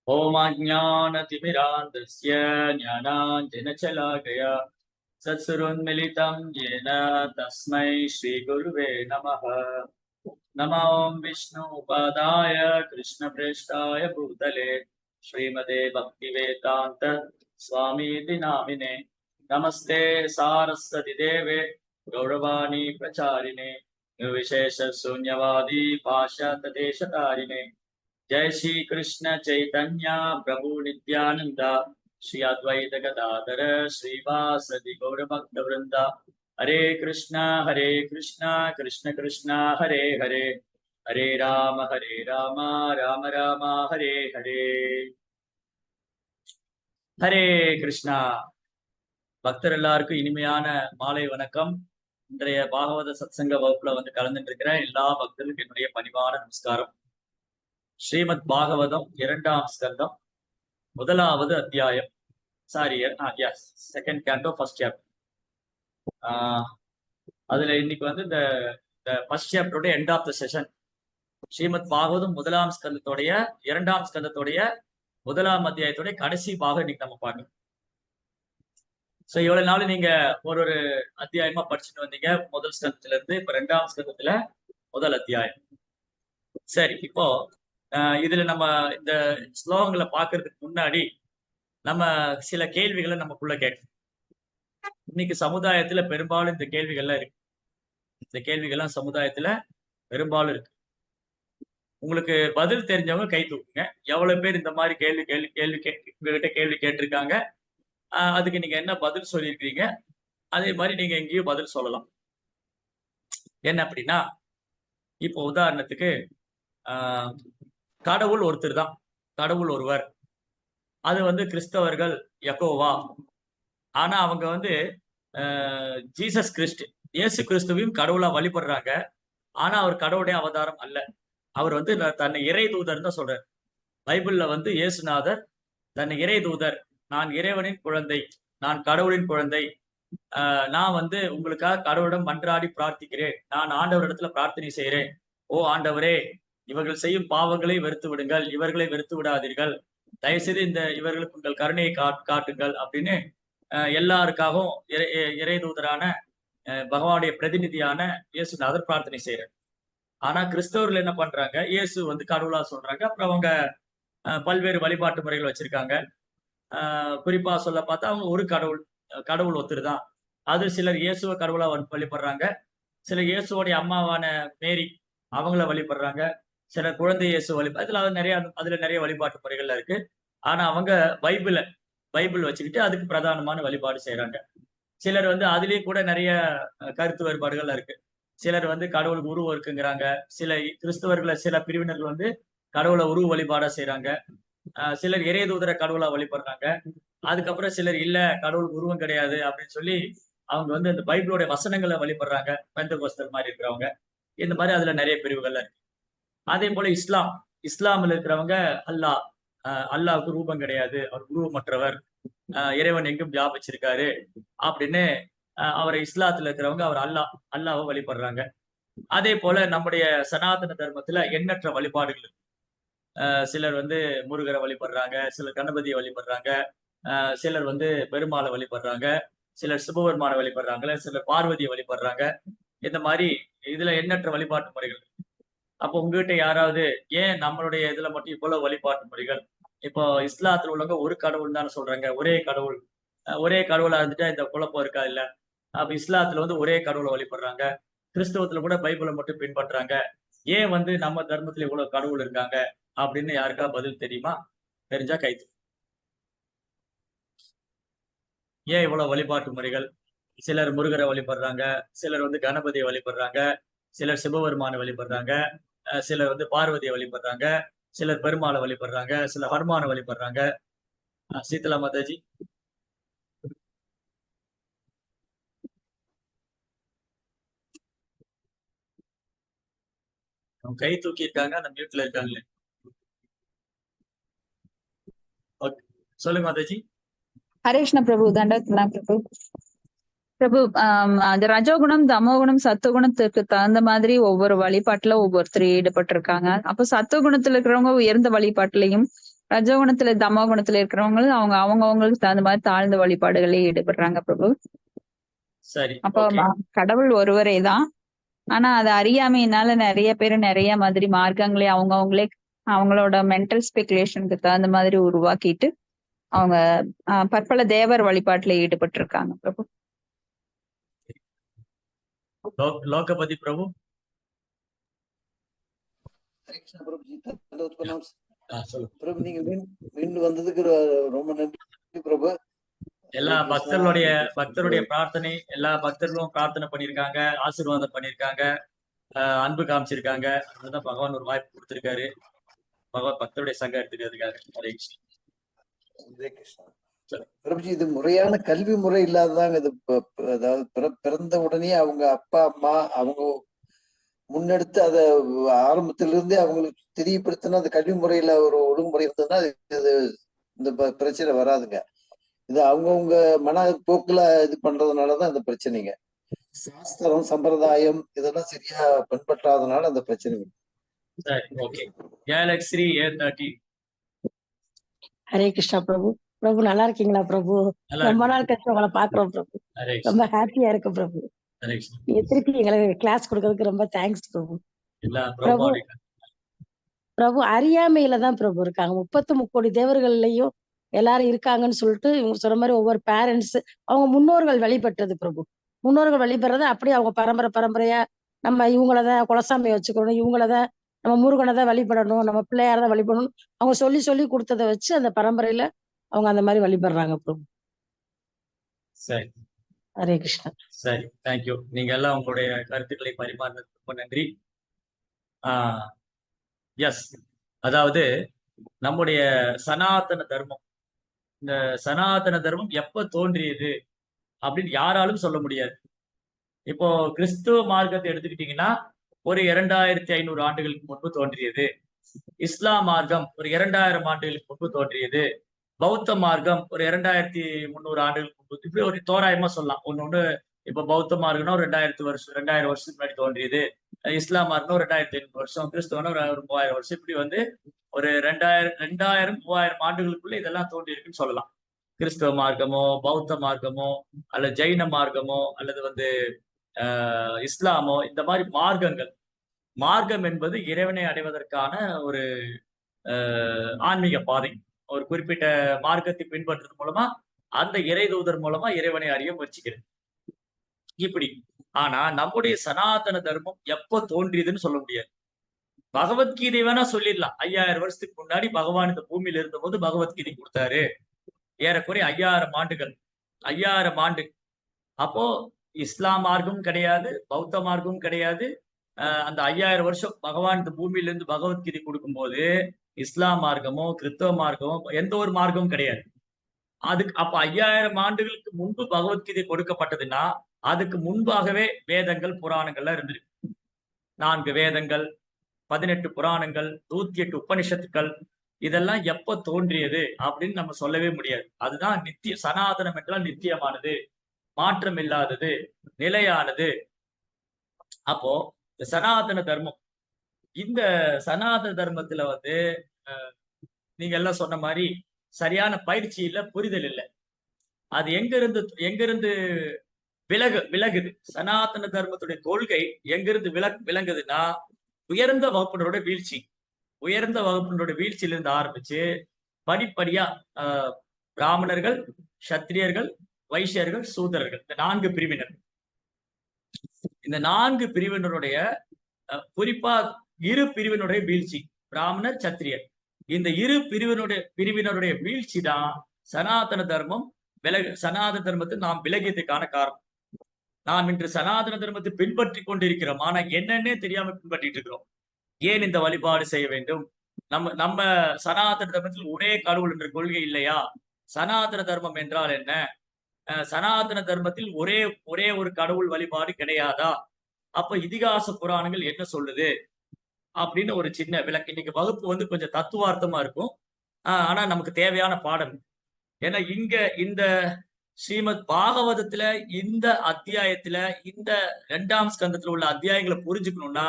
ओमाज्ञानतिमिरान्धस्य ज्ञानाञ्जनशलाकया सत्सुरोन्मिलितं येन तस्मै श्रीगुरुवे नमः। नमो विष्णुपादाय कृष्णप्रेष्ठाय भूतले श्रीमते भक्तिवेदान्त स्वामीति नामिने। नमस्ते सारस्वती देवे गौरवाणी प्रचारिणे निर्विशेष शून्यवादी पाश्चात्यदेशतारिणे। जय श्री कृष्ण चैतन्य प्रभु नित्यानंद श्री अद्वैत गदाधर श्रीवासदि गौरभक्त वृंद। हरे कृष्णा कृष्ण कृष्ण हरे हरे, हरे राम राम राम हरे हरे। ஹரே கிருஷ்ணா. பக்தர் எல்லாருக்கும் இனிமையான மாலை வணக்கம். இன்றைய பாகவத சத்சங்க வகுப்புல வந்து கலந்துட்டு இருக்கிற எல்லா பக்தர்களுக்கும் என்னுடைய பணிவான நமஸ்காரம். ஸ்ரீமத் பாகவதம் 2ஆம் ஸ்கந்தம் 1வது அத்தியாயம். Second canto first chapter. அதுல இன்னைக்கு வந்து இந்த ஃபர்ஸ்ட் சாப்டரோட end of the session. Srimad Bhagavatam 1ஆம் ஸ்கந்தத்தோடைய 2ஆம் ஸ்கந்தத்தோடைய 1ஆம் அத்தியாயத்தோடைய கடைசி பாகம் இன்னைக்கு நம்ம பார்க்கணும். ஸோ இவ்வளவு நாள் நீங்க ஒரு அத்தியாயமா படிச்சுட்டு வந்தீங்க. முதல் ஸ்கந்தத்துல இருந்து இப்ப 2ஆம் ஸ்கந்தத்துல முதல் அத்தியாயம். சரி, இப்போ இதுல நம்ம இந்த ஸ்லோகங்களை பார்க்கறதுக்கு முன்னாடி நம்ம சில கேள்விகளை நமக்குள்ள கேட்கணும். இன்னைக்கு சமுதாயத்துல பெரும்பாலும் இந்த கேள்விகள்லாம் இருக்கு. இந்த கேள்விகள்லாம் சமுதாயத்துல பெரும்பாலும் இருக்கு. உங்களுக்கு பதில் தெரிஞ்சவங்க கை தூக்குங்க. எவ்வளவு பேர் இந்த மாதிரி உங்ககிட்ட கேள்வி கேட்டிருக்காங்க, அதுக்கு நீங்க என்ன பதில் சொல்லியிருக்கீங்க, அதே மாதிரி நீங்க எங்கேயும் பதில் சொல்லலாம். என்ன அப்படின்னா, இப்போ உதாரணத்துக்கு கடவுள் ஒருத்தர் தான், கடவுள் ஒருவர். அது வந்து கிறிஸ்தவர்கள் யெகோவா. ஆனா அவங்க வந்து ஜீசஸ் கிறிஸ்ட், இயேசு கிறிஸ்துவையும் கடவுளா வழிபடுறாங்க. ஆனா அவர் கடவுளுடைய அவதாரம் அல்ல. அவர் வந்து தன்னை இறை தூதர் தான் சொல்றார். பைபிள்ல வந்து இயேசுநாதர் தன்னை இறை தூதர், நான் இறைவனின் குழந்தை, நான் கடவுளின் குழந்தை, நான் வந்து உங்களுக்காக கடவுளிடம் மன்றாடி பிரார்த்திக்கிறேன், நான் ஆண்டவரிடத்துல பிரார்த்தனை செய்கிறேன். ஓ ஆண்டவரே, இவர்கள் செய்யும் பாவங்களை வெறுத்து விடுங்கள், இவர்களை வெறுத்து விடாதீர்கள், தயவுசெய்து இவர்களுக்கு உங்கள் கருணையை காட்டுங்கள் அப்படின்னு எல்லாருக்காகவும் இறை தூதரான பகவானுடைய பிரதிநிதியான இயேசுநாதர் பிரார்த்தனை செய்யறார். ஆனா கிறிஸ்தவர்கள் என்ன பண்றாங்க, இயேசு வந்து கடவுளா சொல்றாங்க. அப்புறம் அவங்க பல்வேறு வழிபாட்டு முறைகள் வச்சிருக்காங்க. குறிப்பா சொல்ல பார்த்தா அவங்க ஒரு கடவுள் ஒருத்தர் தான். அது சிலர் இயேசுவ கடவுளா வழிபடுறாங்க, சிலர் இயேசுவோடைய அம்மாவான மேரி அவங்கள வழிபடுறாங்க, சிலர் குழந்தை இயேசு அதுல நிறைய வழிபாட்டு முறைகள்ல இருக்கு. ஆனா அவங்க பைபிள் வச்சுக்கிட்டு அதுக்கு பிரதானமான வழிபாடு செய்யறாங்க. சிலர் வந்து அதுலயே கூட நிறைய கருத்து வேறுபாடுகள் இருக்கு. சிலர் வந்து கடவுளுக்கு உருவம் இருக்குங்கிறாங்க. சில கிறிஸ்தவர்களை சில பிரிவினர்கள் வந்து கடவுளை உருவ வழிபாடா செய்யறாங்க. சிலர் இறை தூதர கடவுளா வழிபடுறாங்க. அதுக்கப்புறம் சிலர் இல்ல, கடவுளுக்கு உருவம் கிடையாது அப்படின்னு சொல்லி அவங்க வந்து இந்த பைபிளோட வசனங்களை வழிபடுறாங்க. பெந்தகோஸ்தல் மாதிரி இருக்கிறவங்க. இந்த மாதிரி அதுல நிறைய பிரிவுகள்ல இருக்கு. அதே போல இஸ்லாம்ல இருக்கிறவங்க அல்லாஹ்வுக்கு ரூபம் கிடையாது, அவர் உருவமற்றவர், இறைவன் எங்கும் வியாபிச்சிருக்காரு அப்படின்னு அவரை இஸ்லாத்துல இருக்கிறவங்க அவர் அல்லாஹ்வை வழிபடுறாங்க. அதே போல நம்முடைய சனாதன தர்மத்துல எண்ணற்ற வழிபாடுகள் இருக்கு. சிலர் வந்து முருகரை வழிபடுறாங்க, சிலர் கணபதியை வழிபடுறாங்க, சிலர் வந்து பெருமாளை வழிபடுறாங்க, சிலர் சிவபெருமானை வழிபடுறாங்க, சிலர் பார்வதியை வழிபடுறாங்க. இந்த மாதிரி இதுல எண்ணற்ற வழிபாட்டு முறைகள். அப்போ உங்ககிட்ட யாராவது ஏன் நம்மளுடைய இதுல மட்டும் இவ்வளவு வழிபாட்டு முறைகள், இப்போ இஸ்லாத்துல உள்ளவங்க ஒரு கடவுள் தானே சொல்றாங்க, ஒரே கடவுளா இருந்துட்டா இந்த குழப்பம் இருக்கா இல்ல? அப்ப இஸ்லாத்துல வந்து ஒரே கடவுளை வழிபடுறாங்க, கிறிஸ்தவத்துல கூட பைபிளை மட்டும் பின்பற்றாங்க, ஏன் வந்து நம்ம தர்மத்துல இவ்வளவு கடவுள் இருக்காங்க அப்படின்னு யாருக்கா பதில் தெரியுமா? தெரிஞ்சா கைது. ஏன் இவ்வளவு வழிபாட்டு முறைகள்? சிலர் முருகரை வழிபடுறாங்க, சிலர் வந்து கணபதியை வழிபடுறாங்க, சிலர் சிவபெருமானை வழிபடுறாங்க, சிலர் வந்து பார்வதியை வழிபடுறாங்க, சிலர் பெருமாளை வழிபடுறாங்க, சிலர் ஹனுமானை வழிபடுறாங்க. சீதலா மாதாஜி. கை தூக்கி இருக்காங்க, அந்த மியூட்ல இருக்காங்களே. சொல்லுங்க மாதாஜி. ஹரே கிருஷ்ண பிரபு. தண்டவத் பிரபு. பிரபு, அந்த ரஜோகுணம், தமோகுணம், சத்துவகுணத்துக்கு தகுந்த மாதிரி ஒவ்வொரு வழிபாட்டுல ஒவ்வொருத்தர் ஈடுபட்டு இருக்காங்க. அப்போ சத்துவகுணத்துல இருக்கிறவங்க உயர்ந்த வழிபாட்டுலையும், ரஜோகுணத்துல தமோ குணத்துல இருக்கிறவங்களும் அவங்களுக்கு தகுந்த மாதிரி தாழ்ந்த வழிபாடுகளில் ஈடுபடுறாங்க பிரபு. சரி, அப்போ ஓகே. கடவுள் ஒருவரே தான். ஆனா அது அறியாமையினால நிறைய பேர் நிறைய மாதிரி மார்க்கங்களே அவங்களே அவங்களோட மென்டல் ஸ்பெகுலேஷனுக்கு தகுந்த மாதிரி உருவாக்கிட்டு அவங்க பற்பல தேவர் வழிபாட்டுல ஈடுபட்டு இருக்காங்க பிரபு. லோகபதி பிரபு. பிரபு நீங்க மீண்டும் வந்ததுக்கு ரொம்ப நன்றி பிரபு. எல்லா பக்தருடைய பிரார்த்தனை, எல்லா பக்தர்களும் பிரார்த்தனை பண்ணிருக்காங்க, ஆசீர்வாதம் பண்ணிருக்காங்க, அன்பு காமிச்சிருக்காங்க. அதுதான் பகவான் ஒரு வாய்ப்பு கொடுத்திருக்காரு பக்தருடைய சங்கம் எடுத்துக்கிறதுக்காக. ஹரே கிருஷ்ணா. பிரபுஜி, இது முறையான கல்வி முறை இல்லாததாங்க. இது அதாவது பிறந்த உடனே அவங்க அப்பா அம்மா அவங்க முன்னெடுத்து அதை ஆரம்பத்திலிருந்தே அவங்களுக்கு தெரியப்படுத்தினா அந்த கல்வி முறையில ஒரு ஒழுங்குமுறை இருந்ததுன்னா இது இந்த பிரச்சனை வராதுங்க. இது அவங்கவுங்க மன போக்குல இது பண்றதுனாலதான் அந்த பிரச்சனைங்க. சாஸ்திரம் சம்பிரதாயம் இதெல்லாம் சரியா பின்பற்றாதனால அந்த பிரச்சனை. ஹரே கிருஷ்ணா பிரபு. பிரபு நல்லா இருக்கீங்களா பிரபு? ரொம்ப நாள் கழிச்சு உங்களை பாக்குறோம் பிரபு. ரொம்ப ஹாப்பியா இருக்கு பிரபு. திருப்பி எங்களுக்கு கிளாஸ் கொடுக்கறதுக்கு ரொம்ப தேங்க்ஸ் பிரபு. பிரபு பிரபு அறியாமையில தான் பிரபு இருக்காங்க. 33 கோடி தேவர்கள்லயும் எல்லாரும் இருக்காங்கன்னு சொல்லிட்டு இவங்க சொன்ன மாதிரி ஒவ்வொரு பேரண்ட்ஸ் அவங்க முன்னோர்கள் வழிபட்டது பிரபு. முன்னோர்கள் வழிபடுறது அப்படியே அவங்க பரம்பரையா நம்ம இவங்களதான் குலசாமியை வச்சுக்கணும், இவங்களதான் நம்ம முருகனை தான் வழிபடணும், நம்ம பிள்ளையார தான் வழிபடணும் அவங்க சொல்லி கொடுத்ததை வச்சு அந்த பரம்பரையில அவங்க அந்த மாதிரி வழிபடுறாங்க பிரபு. சரி, ஹரே கிருஷ்ணா. சரி, தேங்க்யூ. நீங்க எல்லாம் உங்களுடைய கருத்துக்களை பரிமாறினதுக்கு ரொம்ப நன்றி. எஸ், அதாவது நம்முடைய சனாதன தர்மம், இந்த சனாதன தர்மம் எப்ப தோன்றியது அப்படின்னு யாராலும் சொல்ல முடியாது. இப்போ கிறிஸ்துவ மார்க்கத்தை எடுத்துக்கிட்டீங்கன்னா ஒரு 2500 ஆண்டுகளுக்கு முன்பு தோன்றியது. இஸ்லாம் மார்க்கம் ஒரு 2000 ஆண்டுகளுக்கு முன்பு தோன்றியது. பௌத்த மார்க்கம் ஒரு 2300 ஆண்டுகளுக்கு முன்பு. இப்படி ஒரு தோராயமா சொல்லலாம். ஒண்ணு இப்ப பௌத்த மார்க்கம்னா ஒரு 2000 வருஷத்துக்கு முன்னாடி தோன்றியது. இஸ்லாம் மார்க்கம் ஒரு 2500 வருஷம், கிறிஸ்தவனா ஒரு 3000 வருஷம். இப்படி வந்து ஒரு 2000-3000 ஆண்டுகளுக்குள்ள இதெல்லாம் தோன்றி இருக்குன்னு சொல்லலாம். கிறிஸ்தவ மார்க்கமோ பௌத்த மார்க்கமோ அல்லது ஜெயின மார்க்கமோ அல்லது இஸ்லாமோ, இந்த மாதிரி மார்க்கம் என்பது இறைவனை அடைவதற்கான ஒரு ஆன்மீக பாதை. ஒரு குறிப்பிட்ட மார்க்கத்தை பின்பற்றுறது மூலமா அந்த இறை தூதர் மூலமா இறைவனை அறிய முயற்சிக்கிறது இப்படி. ஆனா நம்முடைய சனாதன தர்மம் எப்ப தோன்றியதுன்னு சொல்ல முடியாது. பகவத்கீதை வேணா சொல்லிடலாம். 5000 வருஷத்துக்கு முன்னாடி பகவான் இந்த பூமியில இருந்த போது பகவத்கீதை கொடுத்தாரு. ஏறக்குறைய 5000 ஆண்டுகள், 5000 ஆண்டு. அப்போ இஸ்லாம் மார்க்கமும் கிடையாது, பௌத்த மார்க்கமும் கிடையாது. அந்த 5000 வருஷம் பகவான் இந்த பூமியில இருந்து பகவத்கீதை கொடுக்கும் போது இஸ்லாம் மார்க்கமோ கிறிஸ்தவ மார்க்கமோ எந்த ஒரு மார்க்கமும் கிடையாது. அதுக்கு அப்ப 5000 ஆண்டுகளுக்கு முன்பு பகவத்கீதை கொடுக்கப்பட்டதுன்னா அதுக்கு முன்பாகவே வேதங்கள் புராணங்கள்லாம் இருந்திருக்கு. 4 வேதங்கள், 18 புராணங்கள், 108 உபனிஷத்துக்கள், இதெல்லாம் எப்ப தோன்றியது அப்படின்னு நம்ம சொல்லவே முடியாது. அதுதான் நித்திய சனாதனம் என்றால் நித்தியமானது, மாற்றம் இல்லாதது, நிலையானது. அப்போ இந்த சனாதன தர்மம், இந்த சனாதன தர்மத்துல வந்து நீங்க எல்லாம் சொன்ன மாதிரி சரியான பயிற்சி இல்ல, புரிதல் இல்லை. அது எங்கிருந்து விலகுது? சனாதன தர்மத்துடைய கொள்கை எங்கிருந்து விளங்குதுன்னா உயர்ந்த வகுப்பினருடைய வீழ்ச்சி. உயர்ந்த வகுப்பினருடைய வீழ்ச்சியிலிருந்து ஆரம்பிச்சு படிப்படியா பிராமணர்கள், சத்திரியர்கள், வைசியர்கள், சூதரர்கள், இந்த 4 பிரிவினர். இந்த 4 பிரிவினருடைய குறிப்பா இரு பிரிவினுடைய வீழ்ச்சி, பிராமணர், சத்திரியர். இந்த இரு பிரிவினருடைய வீழ்ச்சி தான் சனாதன தர்மத்தை நாம் விலகியதுக்கான காரணம். நாம் இன்று சனாதன தர்மத்தை பின்பற்றி கொண்டிருக்கிறோம். ஆனா என்னன்னே தெரியாம பின்பற்றிட்டு இருக்கிறோம். ஏன் இந்த வழிபாடு செய்ய வேண்டும்? நம்ம சனாதன தர்மத்தில் ஒரே கடவுள் என்ற கொள்கை இல்லையா? சனாதன தர்மம் என்றால் என்ன? சனாதன தர்மத்தில் ஒரே ஒரு கடவுள் வழிபாடு கிடையாதா? அப்ப இதிகாச புராணங்கள் என்ன சொல்லுது அப்படின்னு ஒரு சின்ன விளக்கு. இன்னைக்கு வகுப்பு வந்து கொஞ்சம் தத்துவார்த்தமா இருக்கும். ஆனா நமக்கு தேவையான பாடம். ஏன்னா இங்க இந்த ஸ்ரீமத் பாகவதத்துல இந்த அத்தியாயத்துல இந்த 2ஆம் ஸ்கந்தத்துல உள்ள அத்தியாயங்களை புரிஞ்சுக்கணும்னா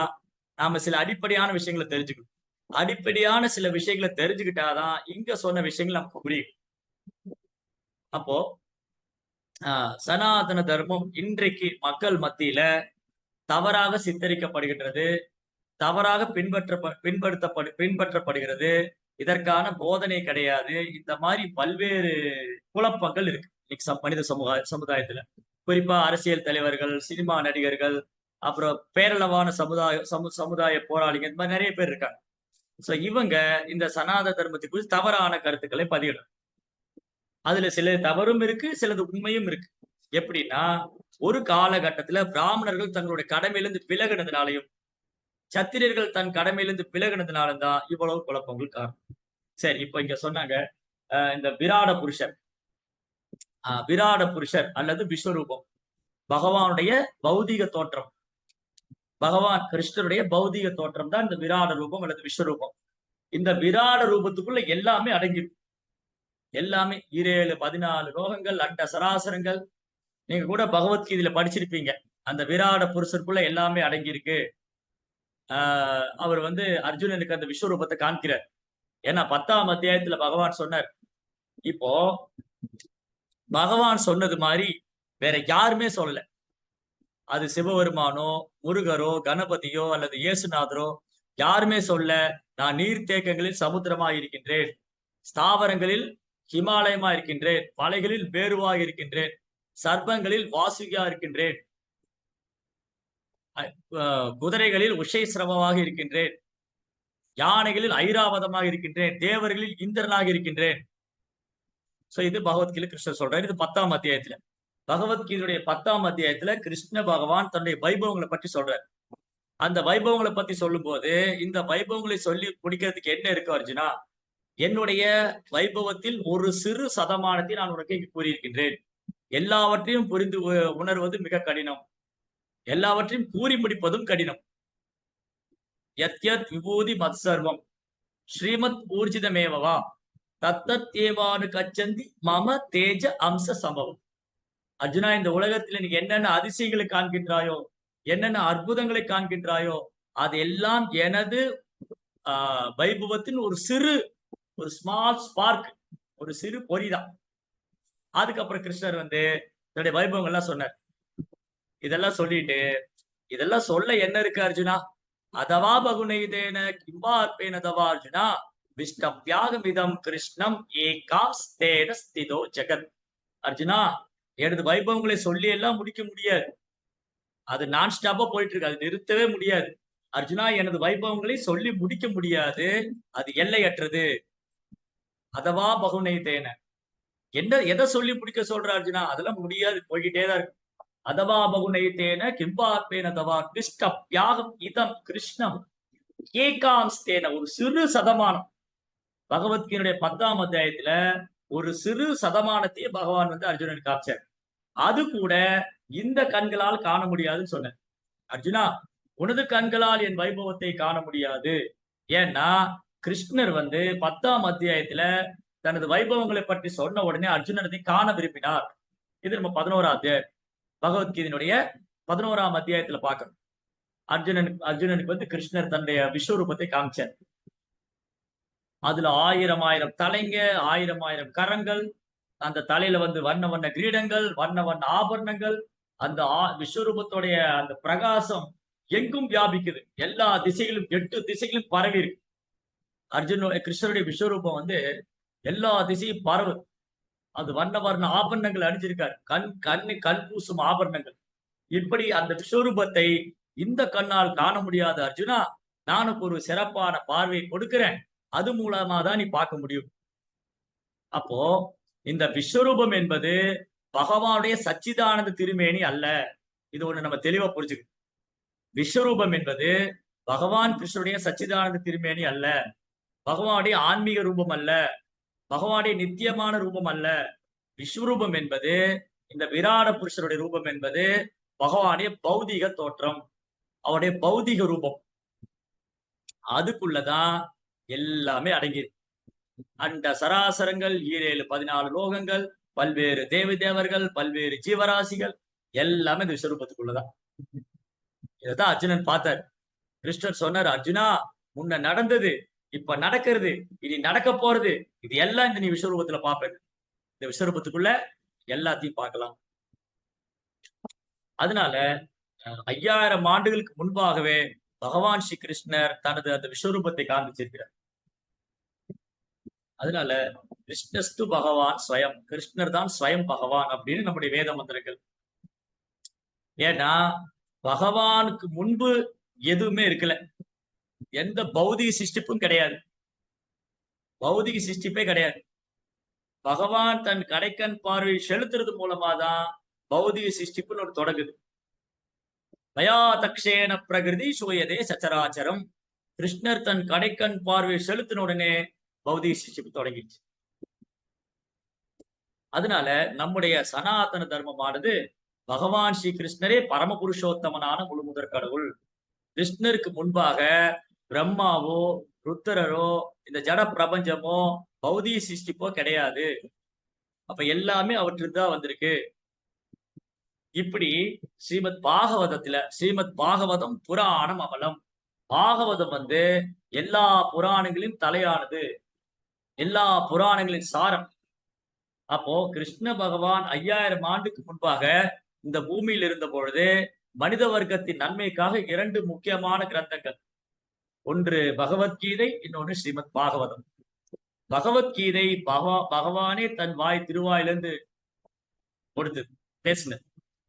நாம சில அடிப்படையான விஷயங்களை தெரிஞ்சுக்கணும். அடிப்படையான சில விஷயங்களை தெரிஞ்சுக்கிட்டாதான் இங்க சொன்ன விஷயங்கள் நமக்கு புரியும். அப்போ சனாதன தர்மம் இன்றைக்கு மக்கள் மத்தியில தவறாக சித்தரிக்கப்படுகின்றது, தவறாக பின்பற்றப்படுகிறது. இதற்கான போதனை கிடையாது. இந்த மாதிரி பல்வேறு குழப்பங்கள் இருக்கு இன்னைக்கு மனித சமுதாயத்துல. குறிப்பா அரசியல் தலைவர்கள், சினிமா நடிகர்கள், அப்புறம் பேரளவான சமுதாய போராளிகள், இந்த மாதிரி நிறைய பேர் இருக்காங்க. சோ இவங்க இந்த சனாதன தர்மத்தை குறித்து தவறான கருத்துக்களை பதிவிடும். அதுல சில தவறும் இருக்கு, சிலது உண்மையும் இருக்கு. எப்படின்னா, ஒரு காலகட்டத்துல பிராமணர்கள் தங்களுடைய கடமையிலிருந்து விலகினதுனாலையும், சத்திரியர்கள் தன் கடமையிலிருந்து விலகினதுனாலும் தான் இவ்வளவு குழப்பங்கள் காரணம். சரி, இப்ப இங்க சொன்னாங்க இந்த விராட புருஷர் அல்லது விஸ்வரூபம், பகவானுடைய பௌதிக தோற்றம், பகவான் கிருஷ்ணருடைய பௌதிக தோற்றம் தான் இந்த விராட ரூபம் அல்லது விஸ்வரூபம். இந்த விராட ரூபத்துக்குள்ள எல்லாமே அடங்கிடும். எல்லாமே 7, 14 லோகங்கள், அண்ட சராசரங்கள். நீங்க கூட பகவத்கீதையில படிச்சிருப்பீங்க. அந்த விராட புருஷருக்குள்ள எல்லாமே அடங்கி இருக்கு. அவர் அர்ஜுனனுக்கு அந்த விஸ்வரூபத்தை காண்கிறார். ஏன்னா 10ஆம் அத்தியாயத்துல பகவான் சொன்னார், இப்போ பகவான் சொன்னது மாதிரி வேற யாருமே சொல்லல. அது சிவபெருமானோ, முருகரோ, கணபதியோ அல்லது இயேசுநாதரோ யாருமே சொல்ல, நான் நீர்த்தேக்கங்களில் சமுத்திரமாய் இருக்கின்றேன், ஸ்தாவரங்களில் ஹிமாலயமா இருக்கின்றேன், மலைகளில் மேருவாக இருக்கின்றேன், சர்ப்பங்களில் வாசுகியா இருக்கின்றேன், குதிரைகளில் உஷைஸ்ரவமாக இருக்கின்றேன், யானைகளில் ஐராவதமாக இருக்கின்றேன், தேவர்களில் இந்திரனாக இருக்கின்றேன். சோ இது பகவத்கீதை கிருஷ்ணர் சொல்றாரு. இது 10ஆம் அத்தியாயத்துல. பகவத்கீதையுடைய 10ஆம் அத்தியாயத்துல கிருஷ்ண பகவான் தன்னுடைய வைபவங்களை பற்றி சொல்றார். அந்த வைபவங்களை பத்தி சொல்லும் போது, இந்த வைபவங்களை சொல்லி முடிக்கிறதுக்கு என்ன இருக்கு அர்ஜுனா? என்னுடைய வைபவத்தில் ஒரு சிறு சதமானத்தை நான் உனக்கு இங்கு கூறியிருக்கின்றேன். எல்லாவற்றையும் புரிந்து உணர்வது மிக கடினம், எல்லாவற்றையும் கூறி முடிப்பதும் கடினம். யத்யத் விபூதி மத் சர்வம் ஸ்ரீமத் ஊர்ஜிதமேவவா தத்தத் தேவானு கச்சந்தி மம தேஜ அம்ச சம்பவம். அர்ஜுனா, இந்த உலகத்துல நீ என்னென்ன அதிசயங்களை காண்கின்றாயோ, என்னென்ன அற்புதங்களை காண்கின்றாயோ, அது எல்லாம் எனது வைபவத்தின் ஒரு ஸ்மால் ஸ்பார்க், ஒரு சிறு பொறிதான். அதுக்கப்புறம் கிருஷ்ணர் தன்னுடைய வைபவங்கள்லாம் சொன்னார். இதெல்லாம் சொல்லிட்டு, இதெல்லாம் சொல்ல என்ன இருக்கு அர்ஜுனா? அதவா பகுநெய்தேன கிம்பார்ப்பேன தவா அர்ஜுனா விஷ்டவ்யாகமிதம் கிருஷ்ணம் ஏகாம் ஸ்தேன ஸ்திதோ ஜெகத். அர்ஜுனா, எனது வைபவங்களை சொல்லி எல்லாம் முடிக்க முடியாது. அது நான் ஸ்டாப்பா போயிட்டு இருக்கு, அது நிறுத்தவே முடியாது. அர்ஜுனா, எனது வைபவங்களை சொல்லி முடிக்க முடியாது, அது எல்லையற்றது. அதவா பகுநெய்தேன, எதை சொல்லி முடிக்க சொல்ற அர்ஜுனா? அதெல்லாம் முடியாது, போய்கிட்டே தான் இருக்கு. அதவா பகுநெய்தேன கிம்பார்ப்பேன தவா விஷ்டவ்யாகம் இதம் கிருஷ்ணம் ஏகாம்ஸ்தேன, ஒரு சிறு சதமானம். பகவத்கீதையுடைய 10ஆம் அத்தியாயத்துல ஒரு சிறு சதமானத்தையே பகவான் அர்ஜுனனுக்கு காமிச்சார். அது கூட இந்த கண்களால் காண முடியாதுன்னு சொன்னார். அர்ஜுனா, உனது கண்களால் என் வைபவத்தை காண முடியாது. ஏன்னா கிருஷ்ணர் 10ஆம் அத்தியாயத்துல தனது வைபவங்களை பற்றி சொன்ன உடனே அர்ஜுனனை காண விரும்பினார். இது நம்ம 11ஆம் அத்தியாயம் பகவத்கீதையினுடைய 11ஆம் அத்தியாயத்துல பார்க்கணும். அர்ஜுனனுக்கு கிருஷ்ணர் தன்னுடைய விஸ்வரூபத்தை காமிச்சார். அதுல 1000 தலைங்க, 1000 கரங்கள், அந்த தலையில வண்ண வண்ண கிரீடங்கள், வண்ண வண்ண ஆபரணங்கள், அந்த விஸ்வரூபத்துடைய அந்த பிரகாசம் எங்கும் வியாபிக்குது. எல்லா திசைகளும் 8 திசைகளும் பரவி இருக்கு. கிருஷ்ணருடைய விஸ்வரூபம் எல்லா திசையும் பரவு. அது வண்ண வர்ண ஆபரணங்கள் அணிஞ்சிருக்காரு. கண் பூசும் ஆபரணங்கள். இப்படி அந்த விஸ்வரூபத்தை இந்த கண்ணால் காண முடியாத அர்ஜுனா, நானுக்கு ஒரு சிறப்பான பார்வையை கொடுக்கிறேன், அது மூலமா தான் நீ பார்க்க முடியும். அப்போ இந்த விஸ்வரூபம் என்பது பகவானுடைய சச்சிதானந்த திருமேனி அல்ல. இது ஒண்ணு நம்ம தெளிவா புரிஞ்சுக்கணும். விஸ்வரூபம் என்பது பகவான் கிருஷ்ணனுடைய சச்சிதானந்த திருமேனி அல்ல, பகவானுடைய ஆன்மீக ரூபம் அல்ல, பகவானுடைய நித்தியமான ரூபம் அல்ல. விஸ்வரூபம் என்பது, இந்த விராட புருஷருடைய ரூபம் என்பது பகவானுடைய பௌதிக தோற்றம், அவருடைய பௌதிக ரூபம். அதுக்குள்ளதான் எல்லாமே அடங்கியிருக்கு. அண்ட சராசரங்கள், 7, 14 லோகங்கள், பல்வேறு தேவர்கள், பல்வேறு ஜீவராசிகள், எல்லாமே இந்த விஸ்வரூபத்துக்குள்ளதான். இதான் அர்ஜுனன் பார்த்தார். கிருஷ்ணர் சொன்னார், அர்ஜுனா, முன்ன நடந்தது இப்ப நடக்கிறது, இனி நடக்க போறது, இது எல்லாம் இந்த நீ விஸ்வரூபத்துல பார்ப்ப. இந்த விஸ்வரூபத்துக்குள்ள எல்லாத்தையும் பார்க்கலாம். அதனால 5000 ஆண்டுகளுக்கு முன்பாகவே பகவான் ஸ்ரீ கிருஷ்ணர் தனது அந்த விஸ்வரூபத்தை காண்பிச்சிருக்கிறார். அதனால கிருஷ்ணஸ்து பகவான் ஸ்வயம், கிருஷ்ணர் தான் ஸ்வயம் பகவான் அப்படின்னு நம்முடைய வேத மந்திரங்கள். ஏன்னா பகவானுக்கு முன்பு எதுவுமே இருக்கல, எந்த பௌதிக சிருஷ்டிப்பும் கிடையாது, பௌதிக சிருஷ்டிப்பே கிடையாது. பகவான் தன் கடைக்கண் பார்வை செலுத்துறது மூலமா தான் பௌதிக சிருஷ்டிப்புன்னு ஒரு தொடங்குது. மயா தக்ஷேன பிரகிருதி சூயதே சச்சராச்சரம். கிருஷ்ணர் தன் கடைக்கண் பார்வை செலுத்தின உடனே பௌதிக சிருஷ்டிப்பு தொடங்கிடுச்சு. அதனால நம்முடைய சனாதன தர்மமானது பகவான் ஸ்ரீ கிருஷ்ணரே பரம புருஷோத்தமனான முழுமுதற் கடவுள். கிருஷ்ணருக்கு முன்பாக பிரம்மாவோ ருத்தரரோ இந்த ஜட பிரபஞ்சமோ பௌதிக சிருஷ்டிப்போ கிடையாது. அப்ப எல்லாமே அவற்றுக்கு தான் வந்திருக்கு. இப்படி ஸ்ரீமத் பாகவதத்துல, ஸ்ரீமத் பாகவதம் புராணம் அமலம், பாகவதம் வந்து எல்லா புராணங்களின் தலையானது, எல்லா புராணங்களின் சாரம். அப்போ கிருஷ்ண பகவான் 5000 ஆண்டுக்கு முன்பாக இந்த பூமியில் இருந்த பொழுது மனித வர்க்கத்தின் நன்மைக்காக 2 முக்கியமான கிரந்தங்கள், ஒன்று பகவத்கீதை, இன்னொன்று ஸ்ரீமத் பாகவதம். பகவத்கீதை பகவானே தன் திருவாயிலிருந்து கொடுத்து பேசினது.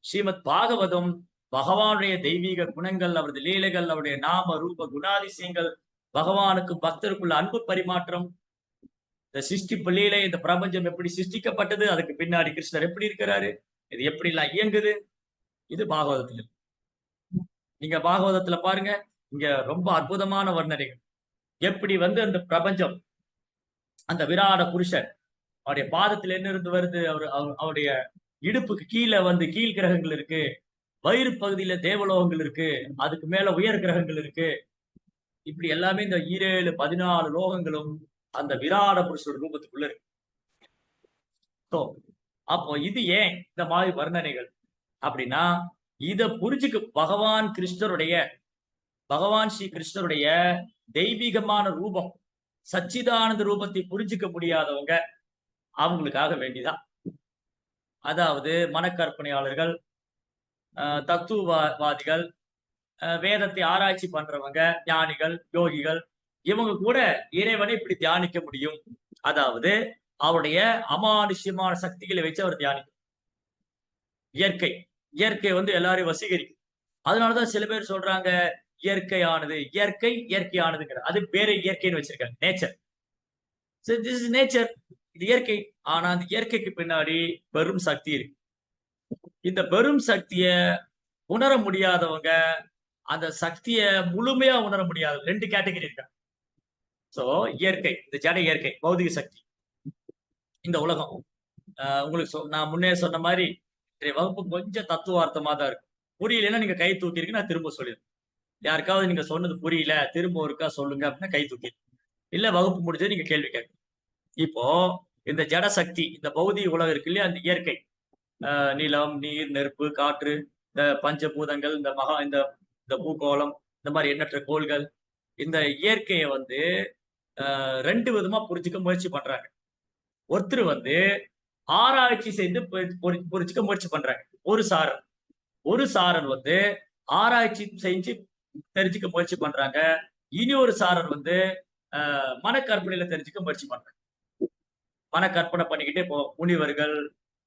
ஸ்ரீமத் பாகவதம் பகவானுடைய தெய்வீக குணங்கள், அவரது லீலைகள், அவருடைய நாம ரூப குணாதிசயங்கள், பகவானுக்கு பக்தருக்குள்ள அன்பு பரிமாற்றம், இந்த சிருஷ்டிப்பு லீலை, இந்த பிரபஞ்சம் எப்படி சிருஷ்டிக்கப்பட்டது, அதுக்கு பின்னாடி கிருஷ்ணர் எப்படி இருக்கிறாரு, இது எப்படி எல்லாம் இயங்குது, இது பாகவதத்துல. நீங்க பாகவதத்துல பாருங்க, இங்க ரொம்ப அற்புதமான வர்ணனைகள். எப்படி வந்து அந்த பிரபஞ்சம், அந்த விராட புருஷன் அவருடைய பாதத்துல என்ன இருந்து வருது, அவருடைய இடுப்புக்கு கீழே வந்து கீழ் கிரகங்கள் இருக்கு, வயிறு பகுதியில தேவலோகங்கள் இருக்கு, அதுக்கு மேல உயர் கிரகங்கள் இருக்கு. இப்படி எல்லாமே இந்த 14 லோகங்களும் அந்த விராட புருஷோட ரூபத்துக்குள்ள இருக்கு. அப்போ இது ஏன் இந்த மாதிரி வர்ணனைகள் அப்படின்னா, இத புரிஞ்சுக்க பகவான் ஸ்ரீ கிருஷ்ணருடைய தெய்வீகமான ரூபம், சச்சிதானந்த ரூபத்தை புரிஞ்சுக்க முடியாதவங்க அவங்களுக்காக வேண்டிதான். அதாவது மனக்கற்பனையாளர்கள், தத்துவவாதிகள், வேதத்தை ஆராய்ச்சி பண்றவங்க, ஞானிகள், யோகிகள், இவங்க கூட இறைவனை இப்படி தியானிக்க முடியும். அதாவது அவருடைய அமானுஷ்யமான சக்திகளை வச்சு அவர் தியானிக்கும். இயற்கை வந்து எல்லாரையும் வசீகரிக்கும். அதனாலதான் சில பேர் சொல்றாங்க இயற்கையானது, இயற்கையானதுங்கிற, அது பேரு இயற்கைன்னு வச்சிருக்காங்க, நேச்சர். திஸ் இஸ் நேச்சர், இது இயற்கை. ஆனா அந்த இயற்கைக்கு பின்னாடி பெரும் சக்தி இருக்கு. இந்த பெரும் சக்திய உணர முடியாதவங்க, அந்த சக்திய முழுமையா உணர முடியாது, 2 கேட்டகரி இருக்காங்க. சோ இயற்கை, இந்த ஜட இயற்கை, பௌதிக சக்தி, இந்த உலகம். உங்களுக்கு நான் முன்னே சொன்ன மாதிரி வகுப்பு கொஞ்சம் தத்துவார்த்தமா தான் இருக்கும். புரியலன்னா நீங்க கை தூக்கிருக்கு, நான் திரும்ப சொல்லிடுறேன். யாருக்காவது நீங்க சொன்னது புரியல, திரும்ப ஒருக்கா சொல்லுங்க அப்படின்னா கை தூக்கி, இல்ல வகுப்பு முடிஞ்சது நீங்க கேள்வி கேட்க. இப்போ இந்த ஜட சக்தி, இந்த பௌதிக உலகம் இருக்கு இல்லையா, அந்த இயற்கை, நிலம், நீர், நெருப்பு, காற்று, இந்த பஞ்சபூதங்கள், இந்த பூகோளம், இந்த மாதிரி எண்ணற்ற கோள்கள், இந்த இயற்கையை வந்து 2 விதமா புரிஞ்சுக்க முயற்சி பண்றாங்க. ஒருத்தர் வந்து ஆராய்ச்சி செய்து புரிஞ்சுக்க முயற்சி பண்றாங்க. ஒரு சாரர் வந்து ஆராய்ச்சி செஞ்சு தெரிஞ்சுக்க முயற்சி பண்றாங்க. இனி ஒரு சாரர் வந்து மனக்கற்பனையில தெரிஞ்சுக்க முயற்சி பண்றாங்க. மனக்கற்பனை பண்ணிக்கிட்டே முனிவர்கள்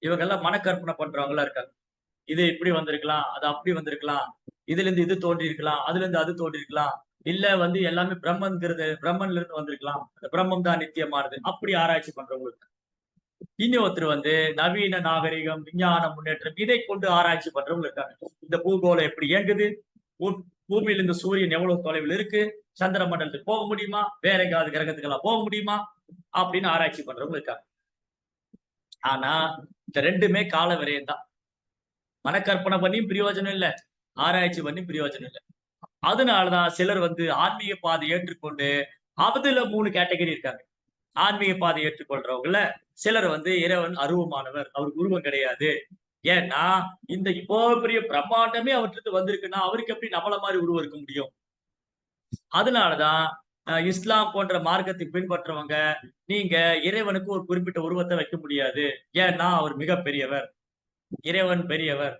இவங்க எல்லாம் மனக்கற்பனை பண்றவங்களா இருக்காங்க. இது இப்படி வந்திருக்கலாம், அது அப்படி வந்திருக்கலாம், இதுல இருந்து இது தோன்றி இருக்கலாம், அதுல இருந்து அது தோன்றி இருக்கலாம், இல்ல வந்து எல்லாமே பிரம்மன்ல இருந்து வந்திருக்கலாம், அந்த பிரம்மம் தான் நித்தியமானது, அப்படி ஆராய்ச்சி பண்றவங்களுக்கு. இனி ஒருத்தர் வந்து நவீன நாகரிகம், விஞ்ஞான முன்னேற்றம், இதை கொண்டு ஆராய்ச்சி பண்றவங்க இருக்காங்க. இந்த பூகோளம் எப்படி இயங்குது, பூமியில இந்த சூரியன் எவ்வளவு தொலைவில் இருக்கு, சந்திர மண்டலத்துக்கு போக முடியுமா, வேற எங்காவது கிரகத்துக்கெல்லாம் போக முடியுமா அப்படின்னு ஆராய்ச்சி பண்றவங்க இருக்காங்க. ஆனா இந்த 2மே கால விரயம் தான். மனக்கற்பனை பண்ணியும் பிரயோஜனம் இல்லை, ஆராய்ச்சி பண்ணியும் பிரயோஜனம் இல்லை. அதனாலதான் சிலர் வந்து ஆன்மீக பாதை ஏற்றுக்கொண்டு, அதுல 3 கேட்டகரி இருக்காங்க. ஆன்மீக பாதை ஏற்றுக்கொள்றவங்கள சிலர் வந்து இறைவன் அருவமானவர், அவருக்கு உருவம் கிடையாது. ஏன்னா இந்த இப்போ பெரிய பிரம்மாண்டமே அவற்றுக்கு வந்திருக்குன்னா அவருக்கு எப்படி நம்மள மாதிரி உருவம் இருக்க முடியும்? அதனாலதான் இஸ்லாம் போன்ற மார்க்கத்தை பின்பற்றவங்க நீங்க இறைவனுக்கு ஒரு குறிப்பிட்ட உருவத்தை வைக்க முடியாது, ஏன்னா அவர் மிக பெரியவர், இறைவன் பெரியவர்,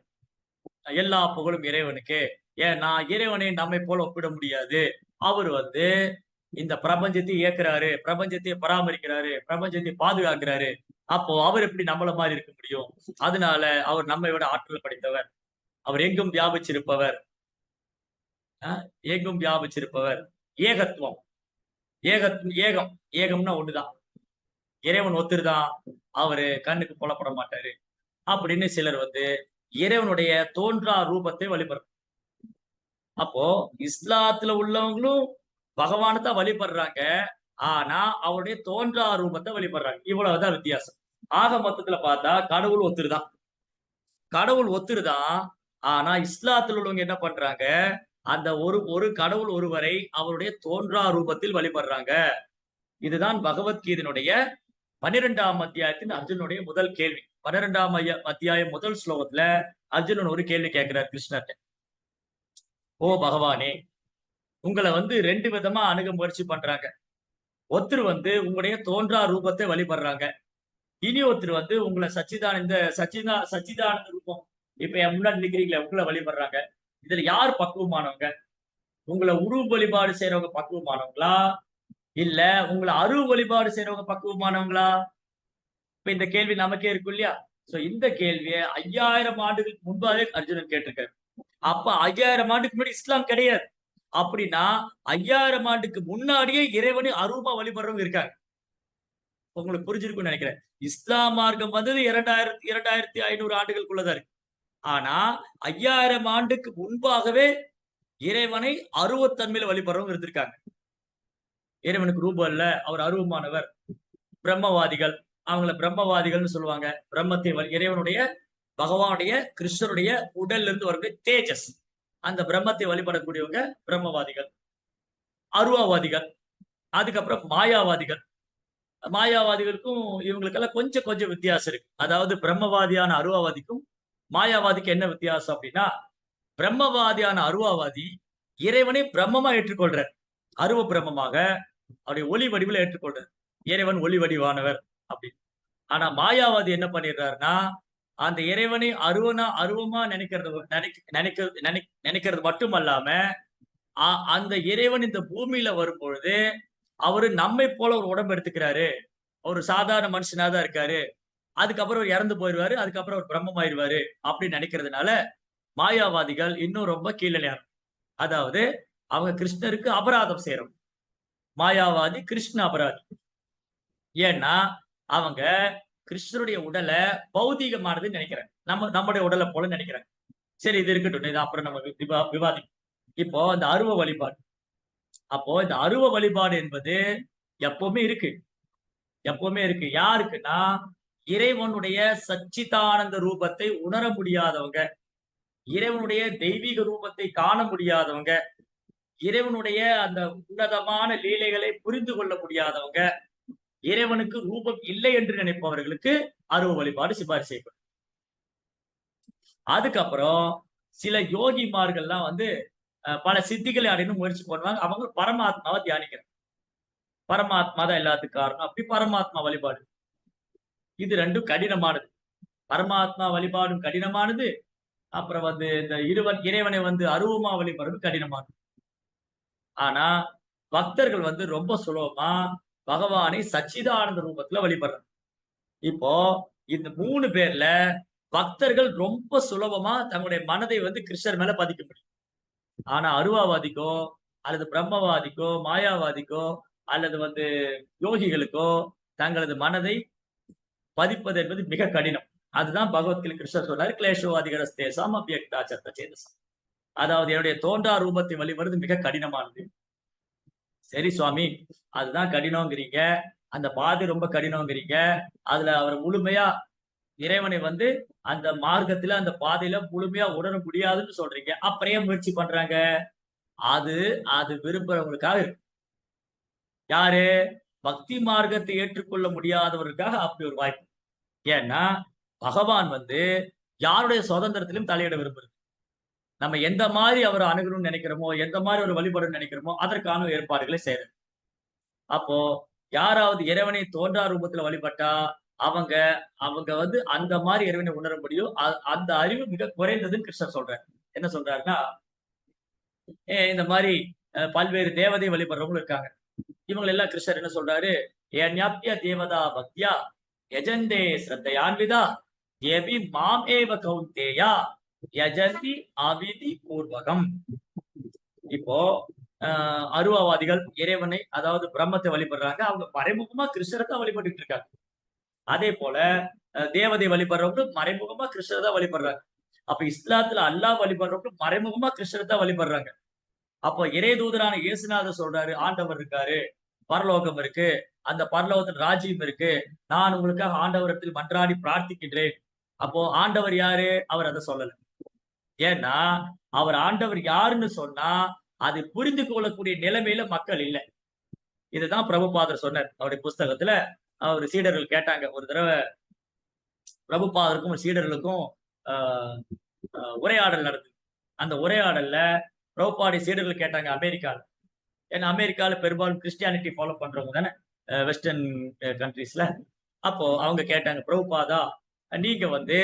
எல்லா புகழும் இறைவனுக்கு, ஏன்னா இறைவனை நம்மை போல ஒப்பிட முடியாது, அவர் வந்து இந்த பிரபஞ்சத்தை இயக்குறாரு, பிரபஞ்சத்தை பராமரிக்கிறாரு, பிரபஞ்சத்தை பாதுகாக்கிறாரு, அப்போ அவர் எப்படி நம்மள மாதிரி இருக்க முடியும்? அதனால அவர் நம்மை விட ஆற்றல் படைத்தவர், அவர் எங்கும் வியாபிச்சிருப்பவர், எங்கும் வியாபிச்சிருப்பவர், ஏகத்துவம், ஏகம், ஏகம்னா ஒண்ணுதான், இறைவன் ஒத்துருதான், அவரு கண்ணுக்கு புலப்பட மாட்டாரு அப்படின்னு சிலர் வந்து இறைவனுடைய தோன்றா ரூபத்தை வழிபடுறாங்க. அப்போ இஸ்லாத்துல உள்ளவங்களும் பகவானை தான் வழிபடுறாங்க, ஆனா அவருடைய தோன்றா ரூபத்தை வழிபடுறாங்க. இவ்வளவுதான் வித்தியாசம். ஆக மொத்தத்துல பார்த்தா கடவுள் ஒத்துருதான், கடவுள் ஒத்துருதான். ஆனா இஸ்லாத்துல உள்ளவங்க என்ன பண்றாங்க, அந்த ஒரு கடவுள் ஒருவரை அவருடைய தோன்றா ரூபத்தில் வழிபடுறாங்க. இதுதான் பகவத்கீதையினுடைய 12ஆம் அத்தியாயத்தின் அர்ஜுனுடைய முதல் கேள்வி. 12ஆம் அத்தியாயம் முதல் ஸ்லோகத்துல அர்ஜுனன் ஒரு கேள்வி கேட்கிறார் கிருஷ்ணர்ட்ட. ஓ பகவானே, உங்களை வந்து 2 விதமா அணுக முயற்சி பண்றாங்க. ஒருத்தர் வந்து உங்களுடைய தோன்றா ரூபத்தை வழிபடுறாங்க, இனி ஒருத்தர் வந்து உங்களை சச்சிதானந்த ரூபம், இப்ப என் முன்னாடி நிக்கிறீங்களே உங்களை வழிபடுறாங்க. இதுல யார் பக்குவமானவங்க? உங்களை உருவ வழிபாடு செய்யறவங்க பக்குவமானவங்களா, இல்ல உங்களை அருவ வழிபாடு செய்யறவங்க பக்குவமானவங்களா? இப்ப இந்த கேள்வி நமக்கே இருக்கும் இல்லையா? சோ இந்த கேள்வியை 5000 ஆண்டுகளுக்கு முன்பாவே அர்ஜுனன் கேட்டிருக்காரு. அப்ப 5000 ஆண்டுக்கு முன்னாடி இஸ்லாம் கிடையாது. அப்படின்னா 5000 ஆண்டுக்கு முன்னாடியே இறைவனை அருவமா வழிபடுறவங்க இருக்காங்க. உங்களுக்கு புரிஞ்சிருக்கும்னு நினைக்கிறேன். இஸ்லாம் மார்க்கம் வந்தது 2500 ஆண்டுகளுக்குள்ளதான் இருக்கு. ஆனா 5000 ஆண்டுக்கு முன்பாகவே இறைவனை அருவத்தன்மையில வழிபடுறவங்க இருந்திருக்காங்க. இறைவனுக்கு ரூபம் இல்ல, அவர் அருவமானவர். பிரம்மவாதிகள், அவங்கள பிரம்மவாதிகள்னு சொல்லுவாங்க. பிரம்மத்தை இறைவனுடைய பகவானுடைய கிருஷ்ணருடைய உடல்ல இருந்து வரக்கூடிய தேஜஸ், அந்த பிரம்மத்தை வழிபடக்கூடியவங்க பிரம்மவாதிகள். அருவாவாதிகள், அதுக்கப்புறம் மாயாவாதிகள். மாயாவாதிகளுக்கும் இவங்களுக்கெல்லாம் கொஞ்சம் வித்தியாசம் இருக்கு. அதாவது பிரம்மவாதியான அருவாவாதிக்கும் மாயாவாதிக்கு என்ன வித்தியாசம் அப்படின்னா, பிரம்மவாதியான அருவாவாதி இறைவனை பிரம்மமா ஏற்றுக்கொள்றார், அருவ பிரம்மமாக அவருடைய ஒளி வடிவில் ஏற்றுக்கொள்றார், இறைவன் ஒளி வடிவானவர் அப்படின்னு. ஆனா மாயாவாதி என்ன பண்ணிடுறாருன்னா, அந்த இறைவனை அருவமா நினைக்கிறது மட்டுமல்லாம, அந்த இறைவன் இந்த பூமியில வரும் பொழுது அவரு நம்மை போல ஒரு உடம்பு எடுத்துக்கிறாரு, ஒரு சாதாரண மனுஷனாதான் இருக்காரு, அதுக்கப்புறம் அவர் இறந்து போயிடுவாரு, அதுக்கப்புறம் அவர் பிரம்மமாயிருவாரு அப்படின்னு நினைக்கிறதுனால மாயாவாதிகள் இன்னும் ரொம்ப கீழே. அதாவது அவங்க கிருஷ்ணருக்கு அபராதம் செய்யறோம். மாயாவாதி கிருஷ்ண அபராதி. ஏன்னா அவங்க கிருஷ்ணருடைய உடலை பௌதிகமானதுன்னு நினைக்கிறாங்க, நம்முடைய உடலை போல நினைக்கிறாங்க. சரி, இது இருக்கட்டும், இது அப்புறம் நம்ம விவாதிப்போம். இப்போ இந்த அருவ வழிபாடு, அப்போ இந்த அருவ வழிபாடு என்பது எப்பவுமே இருக்கு, எப்பவுமே இருக்கு. யாருக்குன்னா, இறைவனுடைய சச்சிதானந்த ரூபத்தை உணர முடியாதவங்க, இறைவனுடைய தெய்வீக ரூபத்தை காண முடியாதவங்க, இறைவனுடைய அந்த உன்னதமான லீலைகளை புரிந்து கொள்ள முடியாதவங்க, இறைவனுக்கு ரூபம் இல்லை என்று நினைப்பவர்களுக்கு அருவ வழிபாடு சிபாரிசு செய்யப்படும். அதுக்கப்புறம் சில யோகிமார்கள்லாம் வந்து பல சித்திகளை அடையணும் முயற்சி பண்ணுவாங்க. அவங்க பரமாத்மாவை தியானிக்கிறாங்க. பரமாத்மா தான் எல்லாத்துக்கும் காரணம், அப்படி பரமாத்மா வழிபாடு. இது ரெண்டும் கடினமானது. பரமாத்மா வழிபாடும் கடினமானது, அப்புறம் வந்து இந்த இறைவனை வந்து அருவமா வழிபடுறது கடினமானது. ஆனா பக்தர்கள் வந்து ரொம்ப சுலபமா பகவானை சச்சிதானந்த ரூபத்துல வழிபடுறாங்க. இப்போ இந்த 3 பேர்ல பக்தர்கள் ரொம்ப சுலபமா தங்களுடைய மனதை வந்து கிருஷ்ணர் மேல பதிக்க முடியும். ஆனா அருவாவாதிக்கோ அல்லது பிரம்மவாதிக்கோ மாயாவாதிக்கோ அல்லது வந்து யோகிகளுக்கோ தங்களது மனதை பதிப்பது என்பது மிக கடினம். அதுதான் பகவத்கீதை கிருஷ்ணர் சொல்றாரு, கிளேஷோவாதிகரஸ்தேசாம் அவ்யக்தா சத்த சேதசம். அதாவது என்னுடைய தோன்றா ரூபத்தை வழிபடுறது மிக கடினமானது. சரி சுவாமி, அதுதான் கடினங்கிறீங்க, அந்த பாதை ரொம்ப கடினங்கிறீங்க, அதுல அவர் முழுமையா இறைவனை வந்து அந்த மார்க்கத்துல அந்த பாதையில முழுமையா உணர முடியாதுன்னு சொல்றீங்க, அப்புறம் முயற்சி பண்றாங்க? அது விரும்புறவங்களுக்காக இருக்கு. யாரு? பக்தி மார்க்கத்தை ஏற்றுக்கொள்ள முடியாதவர்களுக்காக அப்படி ஒரு வாய்ப்பு. ஏன்னா பகவான் வந்து யாருடைய சுதந்திரத்திலும் தலையிட விரும்புறது. நம்ம எந்த மாதிரி அவர் அணுகணும்னு நினைக்கிறோமோ, எந்த மாதிரி ஒரு வழிபடணும்னு நினைக்கிறோமோ அதற்கான ஏற்பாடுகளை செய்யறது. அப்போ யாராவது இறைவனை தோன்றா ரூபத்துல வழிபட்டா அவங்க அவங்க வந்து அந்த மாதிரி இறைவனை உணர முடியும். அந்த அறிவு மிக குறைந்ததுன்னு கிருஷ்ணர் சொல்றாரு. என்ன சொல்றாருன்னா, இந்த மாதிரி பல்வேறு தேவதை வழிபடுறவங்களும் இருக்காங்க. இவங்க எல்லாம் கிருஷ்ணர் என்ன சொல்றாரு, ஏன்யாப்ய தேவதா பக்தியா யஜந்தே ஸ்ரத்தையான்விதா ஏபி மாம் ஏவ கௌந்தேயா யஜந்தி அவிதி பூர்வகம். இப்போ அருவாவாதிகள் இறைவனை, அதாவது பிரம்மத்தை வழிபடுறாங்க. அவங்க மறைமுகமா கிருஷ்ணரை தான் வழிபட்டு இருக்காங்க. அதே போல தேவதை வழிபடுறவங்களும் மறைமுகமா கிருஷ்ணரை தான் வழிபடுறாங்க. அப்ப இஸ்லாத்துல அல்லாஹ் வழிபடுறவங்களும் மறைமுகமா கிருஷ்ணரை தான் வழிபடுறாங்க. அப்போ இறை தூதரான இயேசுநாதர் சொல்றாரு, ஆண்டவர் இருக்காரு, பரலோகம் இருக்கு, அந்த பரலோகத்தில் ராஜ்யம் இருக்கு, நான் உங்களுக்காக ஆண்டவரத்தில் மன்றாடி பிரார்த்திக்கின்றேன். அப்போ ஆண்டவர் யாரு? அவர் அதை சொல்லல. ஏன்னா அவர் ஆண்டவர் யாருன்னு சொன்னா அதை புரிந்து கொள்ளக்கூடிய நிலைமையில மக்கள் இல்லை. இதுதான் பிரபுபாதர் சொன்னார் அவருடைய புஸ்தகத்துல. அவர் சீடர்கள் கேட்டாங்க ஒரு தடவை, பிரபுபாதருக்கும் சீடர்களுக்கும் உரையாடல் நடந்தது. அந்த உரையாடல்ல பிரபுபாடி சீடர்கள் கேட்டாங்க அமெரிக்கால. ஏன்னா அமெரிக்கால பெரும்பாலும் கிறிஸ்டியானிட்டி ஃபாலோ பண்றவங்க தானே, வெஸ்டர்ன் கண்ட்ரீஸ்ல. அப்போ அவங்க கேட்டாங்க, பிரபுபாதா நீங்க வந்து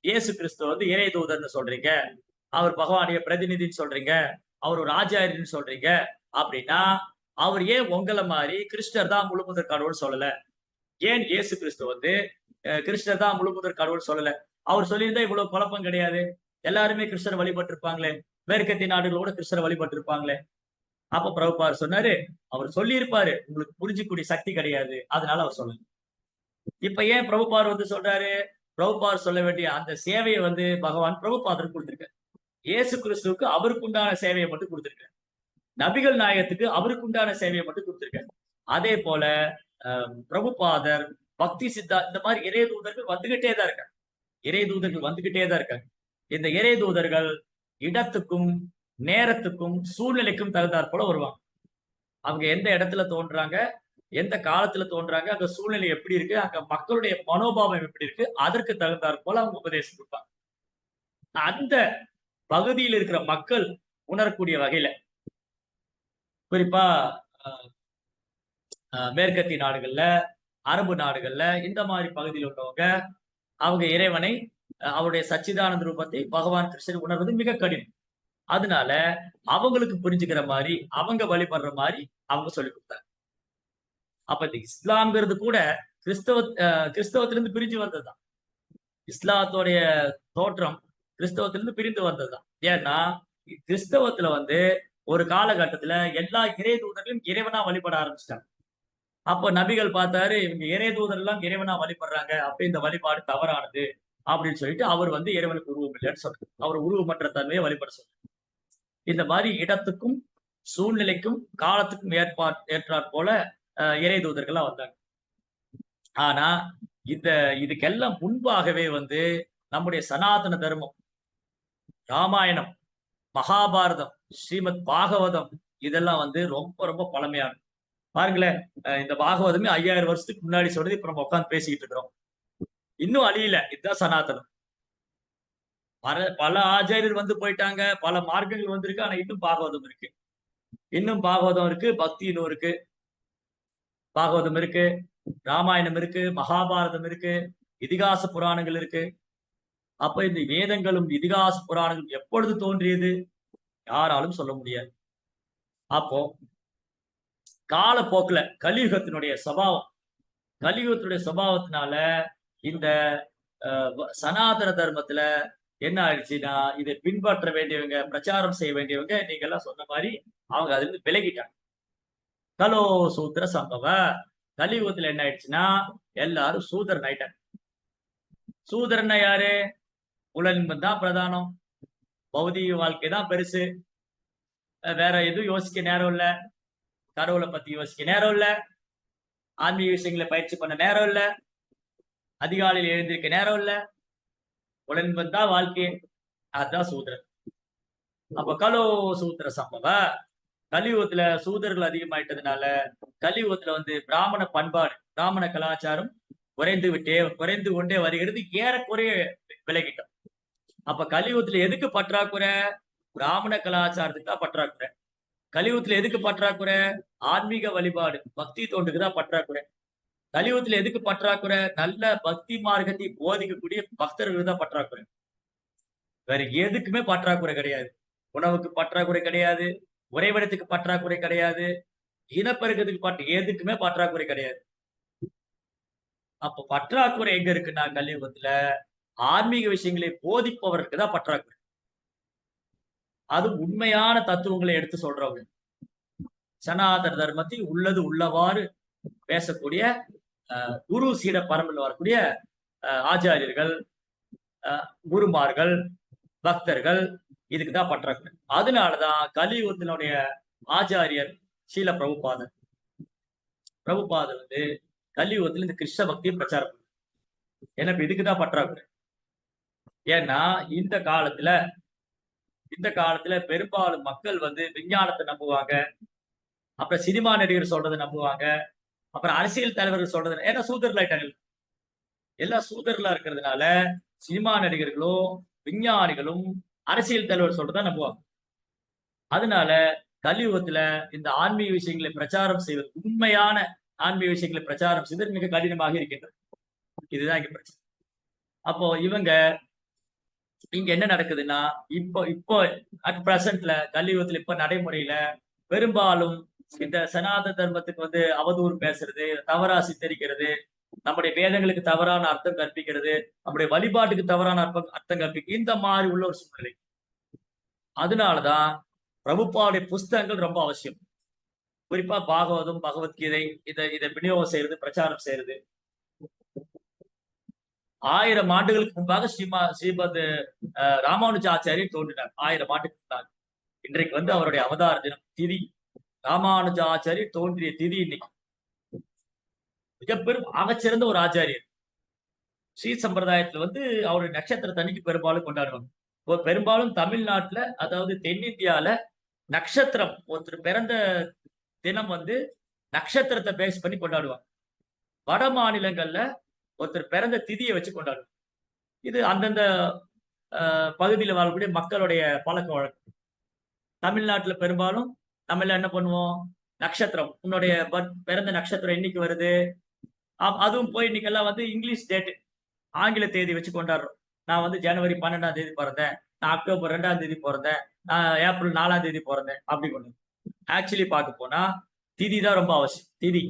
இயேசு கிறிஸ்துவ வந்து இறை தூதர்னு சொல்றீங்க, அவர் பகவானுடைய பிரதிநிதின்னு சொல்றீங்க, அவர் ஒரு ஆச்சாரியன்னு சொல்றீங்க, அப்படின்னா அவர் ஏன் உங்களை மாதிரி கிறிஸ்டர் தான் முழுமுதற் கடவுள் சொல்லல? ஏன் இயேசு கிறிஸ்து வந்து கிறிஸ்டர் தான் முழுமுதற் கடவுள் சொல்லல? அவர் சொல்லியிருந்தா இவ்வளவு குழப்பம் கிடையாது, எல்லாருமே கிறிஸ்டர் வழிபட்டு இருப்பாங்களே, மேற்கத்திய நாடுகளோட கிறிஸ்டர் வழிபட்டு இருப்பாங்களே. அப்ப பிரபுபாதர் சொன்னாரு, அவர் சொல்லி இருப்பாரு, உங்களுக்கு புரிஞ்சுக்கூடிய சக்தி கிடையாது, அதனால அவர் சொல்லல. இப்ப ஏன் பிரபுபாதர் வந்து சொல்றாரு? பிரபுபாதர் சொல்ல வேண்டிய அந்த சேவையை வந்து பகவான் பிரபுபாதருக்கு கொடுத்திருக்காரு. இயேசு கிறிஸ்துவுக்கு அவருக்கு உண்டான சேவையை மட்டும் கொடுத்திருக்காரு. நபிகள் நாயகத்துக்கு அவருக்கு உண்டான சேவையை மட்டும் கொடுத்திருக்காரு. அதே போல பிரபுபாதர், பக்தி சித்தா, இந்த மாதிரி இறை தூதர்கள் வந்துகிட்டே தான் இருக்காங்க. இறை தூதர்கள் வந்துகிட்டே தான் இருக்காங்க. இந்த இறை தூதர்கள் இடத்துக்கும் நேரத்துக்கும் சூழ்நிலைக்கும் தகுந்தாற் போல வருவாங்க. அவங்க எந்த இடத்துல தோன்றாங்க, எந்த காலத்துல தோன்றாங்க, அங்க சூழ்நிலை எப்படி இருக்கு, அங்க மக்களுடைய மனோபாவம் எப்படி இருக்கு, அதற்கு தகுந்தாற் போல அவங்க உபதேசம் கொடுப்பாங்க. அந்த பகுதியில் இருக்கிற மக்கள் உணரக்கூடிய வகையில, குறிப்பா மேற்கத்திய நாடுகள்ல, அரபு நாடுகள்ல, இந்த மாதிரி பகுதியில் உள்ளவங்க அவங்க இறைவனை, அவருடைய சச்சிதானந்த ரூபத்தை பகவான் கிருஷ்ணன் உணர்வது மிக கடினம். அதனால அவங்களுக்கு புரிஞ்சுக்கிற மாதிரி, அவங்க வழிபடுற மாதிரி அவங்க சொல்லி கொடுத்தாங்க. அப்ப இந்த இஸ்லாம்ங்கிறது கூட கிறிஸ்தவத்திலிருந்து பிரிஞ்சு வந்ததுதான். இஸ்லாத்தோடைய தோற்றம் கிறிஸ்தவத்திலிருந்து பிரிந்து வந்ததுதான். ஏன்னா கிறிஸ்தவத்துல வந்து ஒரு காலகட்டத்துல எல்லா இறை தூதர்களும் இறைவனா வழிபட ஆரம்பிச்சிட்டாங்க. அப்போ நபிகள் பார்த்தாரு, இவங்க இறை தூதர் எல்லாம் இறைவனா வழிபடுறாங்க, அப்ப இந்த வழிபாடு தவறானது அப்படின்னு சொல்லிட்டு அவர் வந்து இறைவனுக்கு உருவம் இல்லைன்னு சொல்றாரு. அவர் உருவமற்ற தன்மையை வழிபட சொல்றாரு. இந்த மாதிரி இடத்துக்கும் சூழ்நிலைக்கும் காலத்துக்கும் ஏற்றாற் போல இறை தூதர்களா வந்தாங்க. ஆனா இதுக்கெல்லாம் முன்பாகவே வந்து நம்முடைய சனாதன தர்மம், ராமாயணம், மகாபாரதம், ஸ்ரீமத் பாகவதம், இதெல்லாம் வந்து ரொம்ப ரொம்ப பழமையானது. பாருங்களேன், இந்த பாகவதமே 5000 வருஷத்துக்கு முன்னாடி சொல்றது இப்ப நம்ம உட்காந்து பேசிக்கிட்டு இருக்கிறோம். இன்னும் அழியல. இதுதான் சனாதனம். பல ஆச்சாரியர் வந்து போயிட்டாங்க, பல மார்க்கங்கள் வந்திருக்கு, ஆனா இன்னும் பாகவதம் இருக்கு. இன்னும் பாகவதம் இருக்கு, பக்தி நூல் இருக்கு, பாகவதம் இருக்கு, ராமாயணம் இருக்கு, மகாபாரதம் இருக்கு, இதிகாச புராணங்கள் இருக்கு. அப்ப இந்த வேதங்களும் இதிகாச புராணங்களும் எப்பொழுது தோன்றியது? யாராலும் சொல்ல முடியாது. அப்போ காலப்போக்குல கலியுகத்தினுடைய சுபாவத்தினால இந்த சனாதன தர்மத்துல என்ன ஆயிடுச்சுன்னா, இதை பின்பற்ற வேண்டியவங்க, பிரச்சாரம் செய்ய வேண்டியவங்க, நீங்க எல்லாம் சொன்ன மாதிரி அவங்க அதுல இருந்து விலகிட்டாங்க. கலோ சூத்திர சம்பவ கலியுகத்துல என்ன ஆயிடுச்சுன்னா எல்லாரும் சூதரன் ஆயிட்டாங்க. சூதரன்னா யாரு? உலகின்பம் தான் பிரதானம், பௌதிக வாழ்க்கை தான் பெருசு, வேற எதுவும் யோசிக்க நேரம் இல்ல, கடவுளை பத்தி யோசிக்க நேரம் இல்ல, ஆன்மீக விஷயங்களை பயிற்சி பண்ண நேரம் இல்ல, அதிகாலையில் எழுந்திருக்க நேரம் இல்ல, உலகின்பம் தான் வாழ்க்கை. அதுதான் சூதரன். அப்ப கலோ சூத்திர சம்பவ கலியுகத்துல சூதர்கள் அதிகமாயிட்டதுனால கலியுகத்துல வந்து பிராமண பண்பாடு, பிராமண கலாச்சாரம் குறைந்து கொண்டே வருகிறது. ஏறக்குறைய விலகிட்டோம். அப்ப கலியுகத்துல எதுக்கு பற்றாக்குறை? பிராமண கலாச்சாரத்துக்கு தான் பற்றாக்குறை. கலியுகத்துல எதுக்கு பற்றாக்குறை? ஆன்மீக வழிபாடு, பக்தி தொண்டுக்குதான் பற்றாக்குறை. கலியுகத்துல எதுக்கு பற்றாக்குறை? நல்ல பக்தி மார்க்கத்தை போதிக்கக்கூடிய பக்தர்களுக்கு தான் பற்றாக்குறை. வேற எதுக்குமே பற்றாக்குறை கிடையாது. உணவுக்கு பற்றாக்குறை கிடையாது, உறைவிடத்துக்கு பற்றாக்குறை கிடையாது, இனப்பெருக்கத்துக்கு எதுக்குமே பற்றாக்குறை கிடையாது. அப்ப பற்றாக்குறை எங்க இருக்குன்னா கலியுகத்துல ஆன்மீக விஷயங்களை போதிப்பவருக்கு தான் பற்றாக்குறை. அது உண்மையான தத்துவங்களை எடுத்து சொல்றவங்க, சனாதன தர்மத்தை உள்ளது உள்ளவாறு பேசக்கூடிய குரு சீட பரம்பரையில் வரக்கூடிய ஆச்சாரியர்கள், குருமார்கள், பக்தர்கள், இதுக்குதான் பற்றாக்குறை. அதனாலதான் கலியுகத்தினுடைய ஆச்சாரியர் ஸ்ரீல பிரபுபாதர் வந்து கலியுகத்துல இந்த கிருஷ்ண பக்தியை பிரச்சாரம் பண்ணார். எனக்கு இதுக்குதான் பற்றாக்குறை. ஏன்னா இந்த காலத்துல பெரும்பாலும் மக்கள் வந்து விஞ்ஞானத்தை நம்புவாங்க, அப்புறம் சினிமா நடிகர் சொல்றதை நம்புவாங்க, அப்புறம் அரசியல் தலைவர்கள் சொல்றது. ஏன்னா சூதர்கள் ஆயிட்டாங்க, எல்லாம் சூதர்களா இருக்கிறதுனால சினிமா நடிகர்களும் விஞ்ஞானிகளும் அரசியல் தலைவர் சொல்றதா நம்புவாங்க. அதனால கலியுகத்துல இந்த ஆன்மீக விஷயங்களை பிரச்சாரம் செய்வது, உண்மையான ஆன்மீக விஷயங்களை பிரச்சாரம் செய்வது மிக கடினமாக இருக்கின்றது. இதுதான் இங்க பிரச்சனை. அப்போ இங்க என்ன நடக்குதுன்னா, இப்போ அட் பிரசன்ட்ல கலியுகத்துல இப்ப நடைமுறையில பெரும்பாலும் இந்த சனாதன தர்மத்துக்கு வந்து அவதூறு பேசுறது, தவறா சித்தரிக்கிறது, நம்முடைய வேதங்களுக்கு தவறான அர்த்தம் கற்பிக்கிறது, நம்முடைய வழிபாட்டுக்கு தவறான அர்த்தம் கற்பிக்க, இந்த மாதிரி உள்ள ஒரு சூழ்நிலை. அதனாலதான் பிரபுபாவுடைய புஸ்தகங்கள் ரொம்ப அவசியம். குறிப்பா பாகவதம், பகவத்கீதை, இதை விநியோகம் செய்யறது, பிரச்சாரம் செய்யறது. 1000 ஆண்டுகளுக்கு முன்பாக ஸ்ரீமத் ராமானுஜாச்சாரியர் தோன்றினார். 1000 ஆண்டுக்கு முன்பாக. இன்றைக்கு வந்து அவருடைய அவதார தினம், திதி. ராமானுஜாச்சாரியர் தோன்றிய திதி இன்னைக்கு. மிகப்பெரும் ஆகச்சிறந்த ஒரு ஆச்சாரியர். ஸ்ரீ சம்பிரதாயத்துல வந்து அவருடைய நட்சத்திர தண்ணிக்கு பெரும்பாலும் கொண்டாடுவாங்க. பெரும்பாலும் தமிழ்நாட்டுல, அதாவது தென்னிந்தியால நட்சத்திரம், ஒருத்தர் பிறந்த தினம் வந்து நட்சத்திரத்தை பேஸ் பண்ணி கொண்டாடுவாங்க. வட மாநிலங்கள்ல ஒருத்தர் பிறந்த திதியை வச்சு கொண்டாடுவாங்க. இது அந்தந்த பகுதியில் வாழக்கூடிய மக்களுடைய பழக்க வழக்கம். தமிழ்நாட்டுல பெரும்பாலும் நம்ம எல்லாம் என்ன பண்ணுவோம், நட்சத்திரம், உன்னுடைய பிறந்த நட்சத்திரம் இன்னைக்கு வருது, அதுவும் போய் இன்னைக்கெல்லாம் வந்து இங்கிலீஷ் டேட், ஆங்கில தேதி வச்சு கொண்டாடுறோம். நான் வந்து ஜனவரி 12ஆம் தேதி பிறந்தேன், நான் அக்டோபர் 2ஆம் தேதி பிறந்தேன், நான் ஏப்ரல் 4ஆம் தேதி பிறந்தேன், அப்படி கொண்டு. ஆக்சுவலி பார்க்க போனா திதி தான் ரொம்ப அவசியம். திதி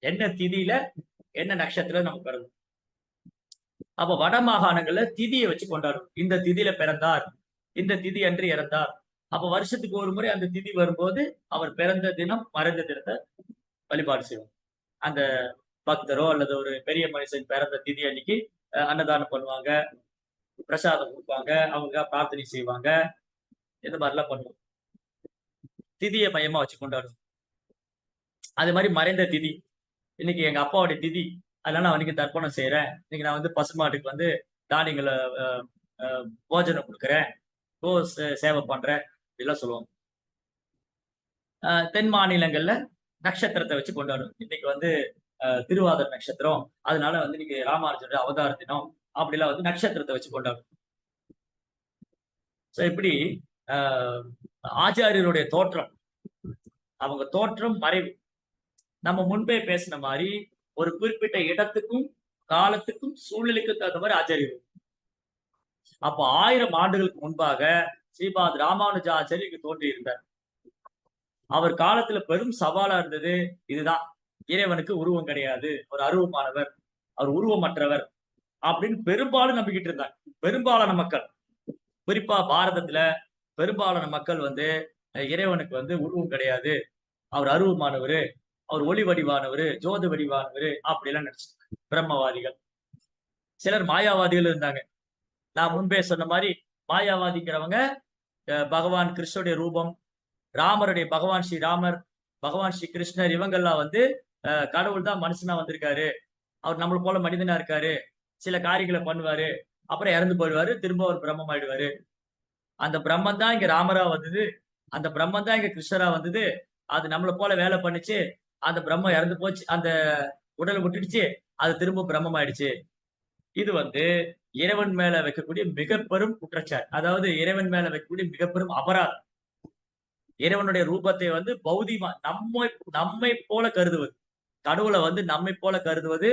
என்ன, திதியில என்ன நட்சத்திரம் நமக்கு வருது. அப்ப வட மாகாணங்கள்ல திதியை வச்சு கொண்டாடும். இந்த திதியில பிறந்தார், இந்த திதி அன்று இறந்தார். அப்ப வருஷத்துக்கு ஒரு முறை அந்த திதி வரும்போது அவர் பிறந்த தினம், மறைந்த தினத்தை வழிபாடு செய்வோம். அந்த பக்தரோ அல்லது ஒரு பெரிய மனுஷன் பிறந்த திதி அன்னைக்கு அன்னதானம் பண்ணுவாங்க, பிரசாதம் கொடுப்பாங்க, அவங்க பிரார்த்தனை செய்வாங்க, இந்த மாதிரிலாம் பண்ணுவோம். திதியை மையமா வச்சு கொண்டாடுவோம். அது மாதிரி மறைந்த திதி, இன்னைக்கு எங்க அப்பாவுடைய திதி, அதனால நான் இன்னைக்கு தர்ப்பணம் செய்யறேன், இன்னைக்கு நான் வந்து பசுமாட்டுக்கு வந்து தானியங்களை போஜனம் கொடுக்குறேன், சேவை பண்றேன், இதெல்லாம் சொல்லுவாங்க. தென் மாநிலங்கள்ல நட்சத்திரத்தை வச்சு கொண்டாடுவோம். இன்னைக்கு வந்து திருவாதிரை நட்சத்திரம், அதனால வந்து இன்னைக்கு ராமானுஜருடைய அவதார தினம், அப்படிலாம் வந்து நட்சத்திரத்தை வச்சு கொண்டாடுவோம். இப்படி ஆச்சாரியருடைய தோற்றம், அவங்க தோற்றம் மறைவு, நம்ம முன்பே பேசின மாதிரி ஒரு குறிப்பிட்ட இடத்துக்கும் காலத்துக்கும் சூழ்நிலைக்கு தகுந்த மாதிரி ஆச்சாரியர். அப்ப 1000 ஆண்டுகளுக்கு முன்பாக ஸ்ரீபாத் ராமானுஜ ஆச்சாரியருக்கு தோன்றி இருந்தார். அவர் காலத்துல பெரும் சவாலா இருந்தது இதுதான், இறைவனுக்கு உருவம் கிடையாது, ஒரு அருவமானவர், அவர் உருவமற்றவர் அப்படின்னு பெரும்பாலும் நம்பிக்கிட்டு இருந்தாங்க. பெரும்பாலான மக்கள், குறிப்பா பாரதத்துல பெரும்பாலான மக்கள் வந்து இறைவனுக்கு வந்து உருவம் கிடையாது, அவர் அருவமானவரு, அவர் ஒளி வடிவானவரு, ஜோதி வடிவானவரு, அப்படி எல்லாம் நினைச்சாங்க பிரம்மவாதிகள். சிலர் மாயாவாதிகள் இருந்தாங்க. நான் முன்பே சொன்ன மாதிரி மாயாவாதிங்கிறவங்க பகவான் கிருஷ்ணனுடைய ரூபம், ராமருடைய பகவான் ஸ்ரீ ராமர், பகவான் ஸ்ரீ கிருஷ்ணர், இவங்கெல்லாம் வந்து கடவுள் தான் மனுஷனா வந்திருக்காரு, அவர் நம்மள போல மனிதனா இருக்காரு, சில காரியங்களை பண்ணுவாரு, அப்புறம் இறந்து போயிடுவாரு, திரும்ப ஒரு பிரம்மம் ஆயிடுவாரு. அந்த பிரம்மன் தான் இங்க ராமரா வந்தது, அந்த பிரம்மன் தான் இங்க கிருஷ்ணரா வந்தது, அது நம்மளை போல வேலை பண்ணிச்சு, அந்த பிரம்மம் இறந்து போச்சு, அந்த உடலை விட்டுடுச்சு, அது திரும்ப பிரம்மம் ஆயிடுச்சு. இது வந்து இறைவன் மேல வைக்கக்கூடிய மிக பெரும் குற்றச்சாட்டு, அதாவது இறைவன் மேல வைக்கக்கூடிய மிக பெரும் அபராதம். இறைவனுடைய ரூபத்தை வந்து பௌதிகமா நம்மை போல கருதுவது, கடவுளை வந்து நம்மை போல கருதுவது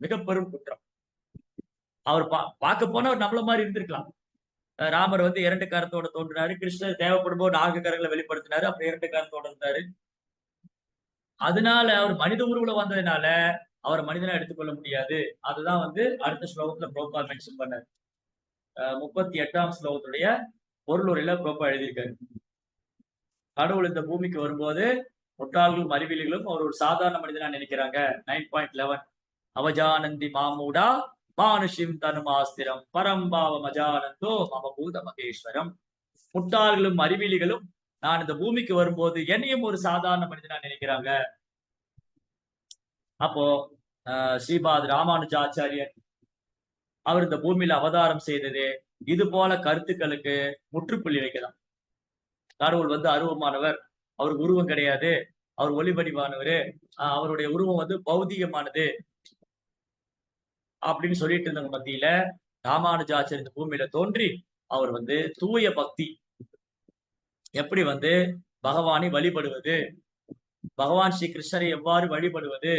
மிக பெரும் குற்றம். அவர் பார்க்க போனா அவர் நம்மள மாதிரி இருந்திருக்கலாம். ராமர் வந்து 2 கரத்தோட தோன்றினாரு. கிருஷ்ணர் தேவைப்படும் போது 4 கரங்களை வெளிப்படுத்தினாரு. அப்புறம் 2 கரத்தோட இருந்தாரு. அதனால அவர் மனித உருவுல வந்ததுனால அவரை மனிதனா எடுத்துக்கொள்ள முடியாது. அதுதான் வந்து அடுத்த ஸ்லோகத்துல பிரபுபாத் மென்ஷன் பண்ணாரு. 38ஆம் ஸ்லோகத்துடைய பொருளுரையில பிரபுபா எழுதியிருக்காரு. கடவுள் இந்த பூமிக்கு வரும்போது முட்டாள்களும் அறிவியலிகளும் அவர் ஒரு சாதாரண மனிதனா நினைக்கிறாங்க. 9.11 அவஜானந்தி மாமூடா மானுஷிம் தனுமாஸ்திரம் பரம்பாவம் அஜானந்தோ மம பூத மகேஸ்வரம். முட்டாள்களும் அறிவியலிகளும் நான் இந்த பூமிக்கு வரும்போது என்னையும் ஒரு சாதாரண மனிதனா நினைக்கிறாங்க. அப்போ ஸ்ரீபாத் ராமானுஜாச்சாரியர் அவர் இந்த பூமியில அவதாரம் செய்தது இது போல கருத்துக்களுக்கு முற்றுப்புள்ளி வைக்கலாம். கடவுள் வந்து அருவமானவர், அவருக்கு உருவம் கிடையாது, அவர் ஒளிவடிவானவர், அவருடைய உருவம் வந்து பௌதிகமானது அப்படின்னு சொல்லிட்டு இருந்தவங்க மத்தியில ராமானுஜாச்சாரியர் இந்த பூமியில தோன்றி அவர் வந்து தூய பக்தி, எப்படி வந்து பகவானை வழிபடுவது, பகவான் ஸ்ரீ கிருஷ்ணரை எவ்வாறு வழிபடுவது,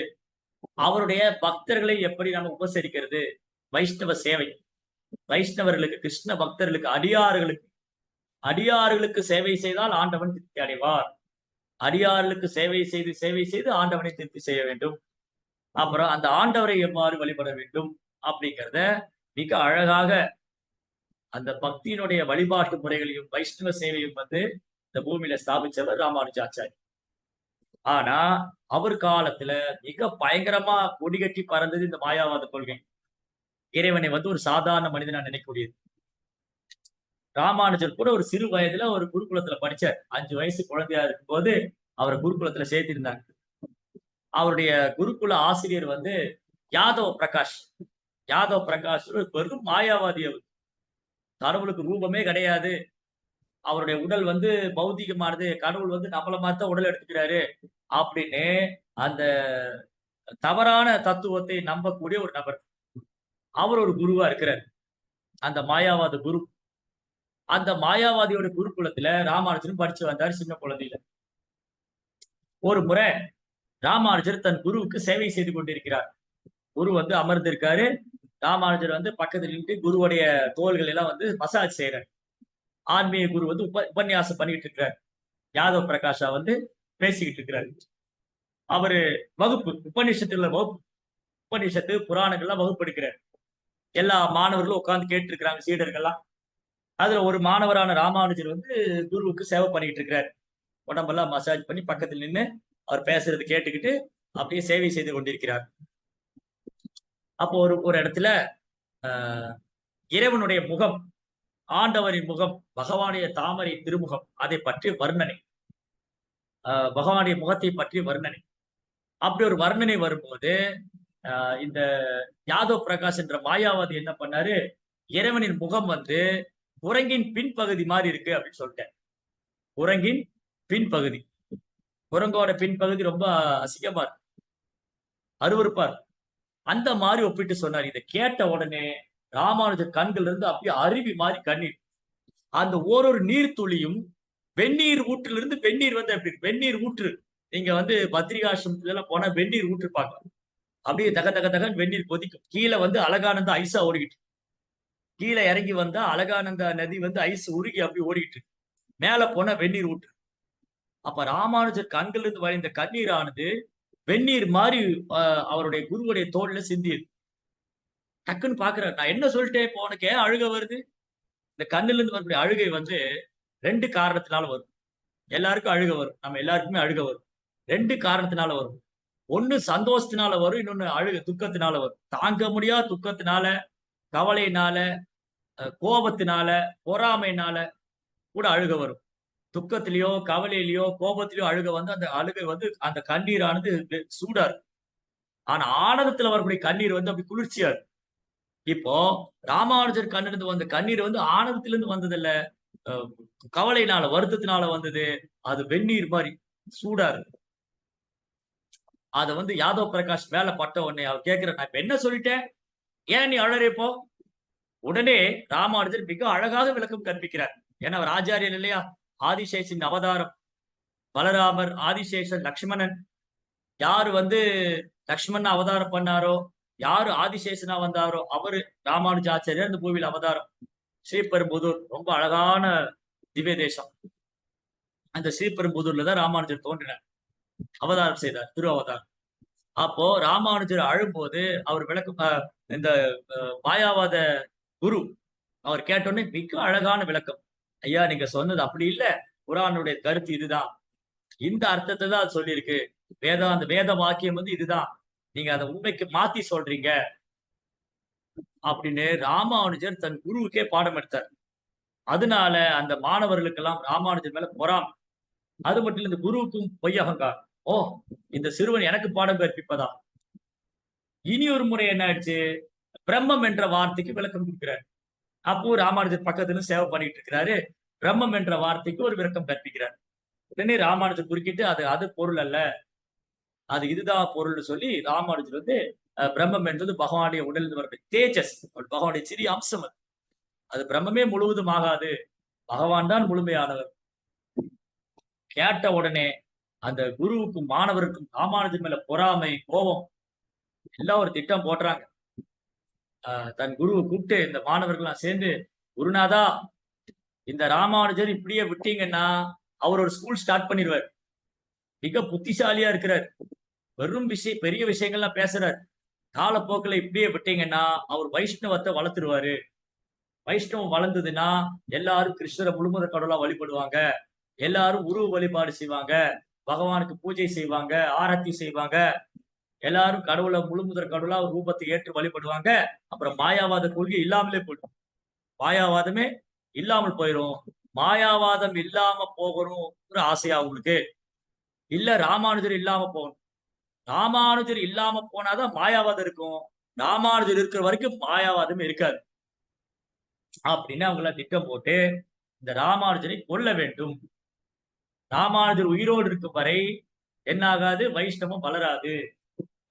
அவருடைய பக்தர்களை எப்படி நம்ம உபசரிக்கிறது, வைஷ்ணவ சேவை, வைஷ்ணவர்களுக்கு கிருஷ்ண பக்தர்களுக்கு அடியார்களுக்கு சேவை செய்தால் ஆண்டவன் திருப்தி அடைவார், அடியார்களுக்கு சேவை செய்து ஆண்டவனை திருப்தி செய்ய வேண்டும், அப்புறம் அந்த ஆண்டவரை எவ்வாறு வழிபட வேண்டும் அப்படிங்கிறத மிக அழகாக அந்த பக்தியினுடைய வழிபாட்டு முறைகளையும் வைஷ்ணவ சேவையும் வந்து இந்த பூமியில ஸ்தாபிச்சவர் ராமானுஜாச்சாரி. ஆனா அவர் காலத்துல மிக பயங்கரமா கொடிகட்டி பறந்தது இந்த மாயாவாத கொள்கை. இறைவனை வந்து ஒரு சாதாரண மனிதனா நினைக்கக்கூடியது. ராமானுஜர் கூட ஒரு சிறு வயதுல ஒரு குருகுலத்துல படிச்சார். 5 வயசு குழந்தையா இருக்கும் போது அவரை குருகுலத்துல சேர்த்திருந்தாங்க. அவருடைய குருகுல ஆசிரியர் வந்து யாதவ் பிரகாஷ் வெறும் மாயாவாதி. அவர் கடவுளுக்கு ரூபமே கிடையாது, அவருடைய உடல் வந்து பௌதிகமானது, கடவுள் வந்து நம்மள மாதிரி உடல் எடுத்துக்கிறாரு அப்படின்னு அந்த தவறான தத்துவத்தை நம்பக்கூடிய ஒரு நபர். அவர் ஒரு குருவா இருக்கிறார், அந்த மாயாவாத குரு. அந்த மாயாவாதியோட குருகுலத்துல ராமானுஜரும் படிச்சு வந்தார் சின்ன குழந்தையில. ஒரு முறை ராமானுஜர் தன் குருவுக்கு சேவை செய்து கொண்டிருக்கிறார். குரு வந்து அமர்ந்திருக்காரு, ராமானுஜர் வந்து பக்கத்துல நின்று குருவுடைய தோள்கள் எல்லாம் வந்து மசாஜ் செய்யறாரு. ஆன்மீக குரு வந்து உபன்யாசம் பண்ணிட்டு இருக்கிறார். யாதவ் பிரகாஷா வந்து பேசிக்கிட்டு இருக்கிறாரு. அவரு வகுப்பு உபநிஷத்து புராணங்கள்லாம் வகுப்பு எடுக்கிறார். எல்லா மாணவர்களும் உட்கார்ந்து கேட்டு இருக்கிறாங்க, சீடர்கள்லாம். அதுல ஒரு மாணவரான ராமானுஜர் வந்து குருவுக்கு சேவை பண்ணிட்டு இருக்கிறார். உடம்பெல்லாம் மசாஜ் பண்ணி பக்கத்தில் நின்று அவர் பேசுறது கேட்டுக்கிட்டு அப்படியே சேவை செய்து கொண்டிருக்கிறார். அப்போ ஒரு இடத்துல இறைவனுடைய முகம், ஆண்டவரின் முகம், பகவானுடைய தாமரை திருமுகம், அதை பற்றி வர்ணனை, பகவானுடைய முகத்தை பற்றி வர்ணனை. அப்படி ஒரு வர்ணனை வரும்போது இந்த யாதவ் பிரகாஷ் என்ற மாயாவாதி என்ன பண்ணாரு, இறைவனின் முகம் வந்து குரங்கின் பின்பகுதி மாதிரி இருக்கு அப்படின்னு சொல்லிட்டேன். குரங்கின் பின்பகுதி, குரங்கோட பின்பகுதி ரொம்ப அசிங்கமா இருக்கு, அருவருப்பா இருக்கு, அந்த மாதிரி ஒப்பிட்டு சொன்னார். இதை கேட்ட உடனே ராமானுஜர் கண்கள் இருந்து அப்படியே அருவி மாதிரி கண்ணீர். அந்த ஒரு நீர் துளியும் வெந்நீர் ஊற்றிலிருந்து வெந்நீர் வந்து எப்படி வெந்நீர் ஊற்று, நீங்க வந்து பத்ரிகாசிரமத்துல எல்லாம் போனா வெந்நீர் ஊற்று பார்க்கலாம். அப்படியே தக தக தகன்னு வெந்நீர் கொதிக்கும். கீழே வந்து அழகானந்த ஐஸா ஓடிக்கிட்டு, கீழே இறங்கி வந்தா அழகானந்த நதி வந்து ஐஸ் உருகி அப்படி ஓடிக்கிட்டு, மேல போனா வெந்நீர் ஊற்று. அப்ப ராமானுஜர் கண்கள் இருந்து வழிந்த கண்ணீர் ஆனது வெந்நீர் மாதிரி அவருடைய குருவுடைய தோல்ல சிந்தியது. டக்குன்னு பாக்குறாரு, நான் என்ன சொல்லிட்டேன் இப்போ, உனக்கு ஏன் அழுக வருது? இந்த கண்ணுல இருந்து வரக்கூடிய அழுகை வந்து 2 காரணத்தினால வரும். எல்லாருக்கும் அழுக வரும், நம்ம எல்லாருக்குமே அழுக வரும். 2 காரணத்தினால வரும். ஒண்ணு சந்தோஷத்தினால வரும், இன்னொன்னு துக்கத்தினால வரும். தாங்க முடியாத துக்கத்தினால, கவலையினால, கோபத்தினால, பொறாமையினால கூட அழுக வரும். துக்கத்திலேயோ கவலையிலயோ கோபத்திலயோ அழுக வந்து அந்த அழுகை வந்து அந்த கண்ணீரானது சூடா இருக்கும். ஆனா ஆனந்தத்துல வரக்கூடிய கண்ணீர் வந்து அப்படி குளிர்ச்சியா இருக்கும். இப்போ ராமானுஜர் கண்ணிலிருந்து வந்த கண்ணீர் வந்து ஆனந்தத்திலிருந்து வந்தது இல்ல, கவலையினால வருத்தத்தினால வந்தது. அது வெந்நீர் மாதிரி சூடா இருக்கு. அத வந்து யாதவ் பிரகாஷ் மேல பட்ட உடனே அவர் கேட்கிற, நான் இப்ப என்ன சொல்லிட்டேன், ஏன் நீ அழறப்போ? உடனே ராமானுஜர் மிக அழகாக விளக்கம் கற்பிக்கிறார். ஏன்னா அவர் ஆச்சாரியன் இல்லையா, ஆதிசேஷன் அவதாரம். பலராமர், ஆதிசேஷன், லக்ஷ்மணன். யாரு வந்து லக்ஷ்மணன் அவதாரம் பண்ணாரோ, யாரு ஆதிசேஷனா வந்தாரோ அவரு ராமானுஜாச்சாரியர் இந்த பூமியில அவதாரம். ஸ்ரீபெரும்புதூர் ரொம்ப அழகான திவ்ய தேசம். அந்த ஸ்ரீபெரும்புதூர்ல தான் ராமானுஜர் தோன்றினார், அவதாரம் செய்தார், திரு அவதாரம். அப்போ ராமானுஜர் அழும்போது அவர் விளக்கம் இந்த மாயாவாத குரு அவர் கேட்டோடனே மிக அழகான விளக்கம். ஐயா நீங்க சொன்னது அப்படி இல்ல, குரானுடைய கருத்து இதுதான், இந்த அர்த்தத்தை தான் அது சொல்லியிருக்கு, அந்த வேத வாக்கியம் வந்து இதுதான், நீங்க அதை உண்மைக்கு மாத்தி சொல்றீங்க அப்படின்னு ராமானுஜர் தன் குருவுக்கே பாடம் எடுத்தார். அதனால அந்த மாணவர்களுக்கெல்லாம் ராமானுஜர் மேல பொறாமை. அது மட்டும் இல்ல, இந்த குருவுக்கும் பொய் அகங்காரம். ஓ, இந்த சிறுவன் எனக்கு பாடம் கற்பிப்பதா. இனி ஒரு முறை என்ன ஆயிடுச்சு, பிரம்மம் என்ற வார்த்தைக்கு விளக்கம் கொடுக்கிறார். அப்போ ராமானுஜர் பக்கத்துல சேவை பண்ணிட்டு இருக்கிறாரு, பிரம்மம் என்ற வார்த்தைக்கு ஒரு விளக்கம் கற்பிக்கிறார். உடனே ராமானுஜர் குறுக்கிட்டு அது பொருள் அல்ல, அது இதுதான் பொருள்னு சொல்லி ராமானுஜர் வந்து பிரம்மம் என்பது பகவானுடைய உடலில் வர தேஜஸ், பகவானுடைய சிறிய அம்சம். அது பிரம்மமே முழுவதும் ஆகாது, பகவான் தான் முழுமையானவர். கேட்ட உடனே அந்த குருவுக்கும் மாணவருக்கும் ராமானுஜர் மேல பொறாமை, கோபம், எல்லாம் ஒரு திட்டம் போடுறாங்க. தன் குருவை கூப்பிட்டு இந்த மாணவர்கள்லாம் சேர்ந்து, குருநாதா இந்த ராமானுஜர் இப்படியே விட்டீங்கன்னா அவர் ஒரு ஸ்கூல் ஸ்டார்ட் பண்ணிடுவார், மிக புத்திசாலியா இருக்கிறார், வெறும் பெரிய விஷயங்கள்லாம் பேசுறாரு, காலப்போக்கில் இப்படியே விட்டீங்கன்னா அவர் வைஷ்ணவத்தை வளர்த்துருவாரு, வைஷ்ணவம் வளர்ந்ததுன்னா எல்லாரும் கிருஷ்ணரை முழுமுத கடவுளா வழிபடுவாங்க, எல்லாரும் உருவ வழிபாடு செய்வாங்க, பகவானுக்கு பூஜை செய்வாங்க, ஆரத்தி செய்வாங்க, எல்லாரும் கடவுளை முழுமுதற் கடவுளா ஒரு ரூபத்தை ஏற்று வழிபடுவாங்க. அப்புறம் மாயாவாத கொள்கை இல்லாமலே போயிடும், மாயாவாதமே இல்லாமல் போயிடும். மாயாவாதம் இல்லாம போகணும்ங்கிற ஆசையா உங்களுக்கு இல்ல, ராமானுஜர் இல்லாம போகணும். ராமானுஜர் இல்லாம போனாதான் மாயாவாதம் இருக்கும், ராமானுஜர் இருக்கிற வரைக்கும் மாயாவாதம் இருக்காது அப்படின்னு அவங்கள திட்டம் போட்டு இந்த ராமானுஜரை கொல்ல வேண்டும். ராமானுஜர் உயிரோடு இருக்கும் வரை என்ன ஆகாது, வைஷ்ணவம் வளராது,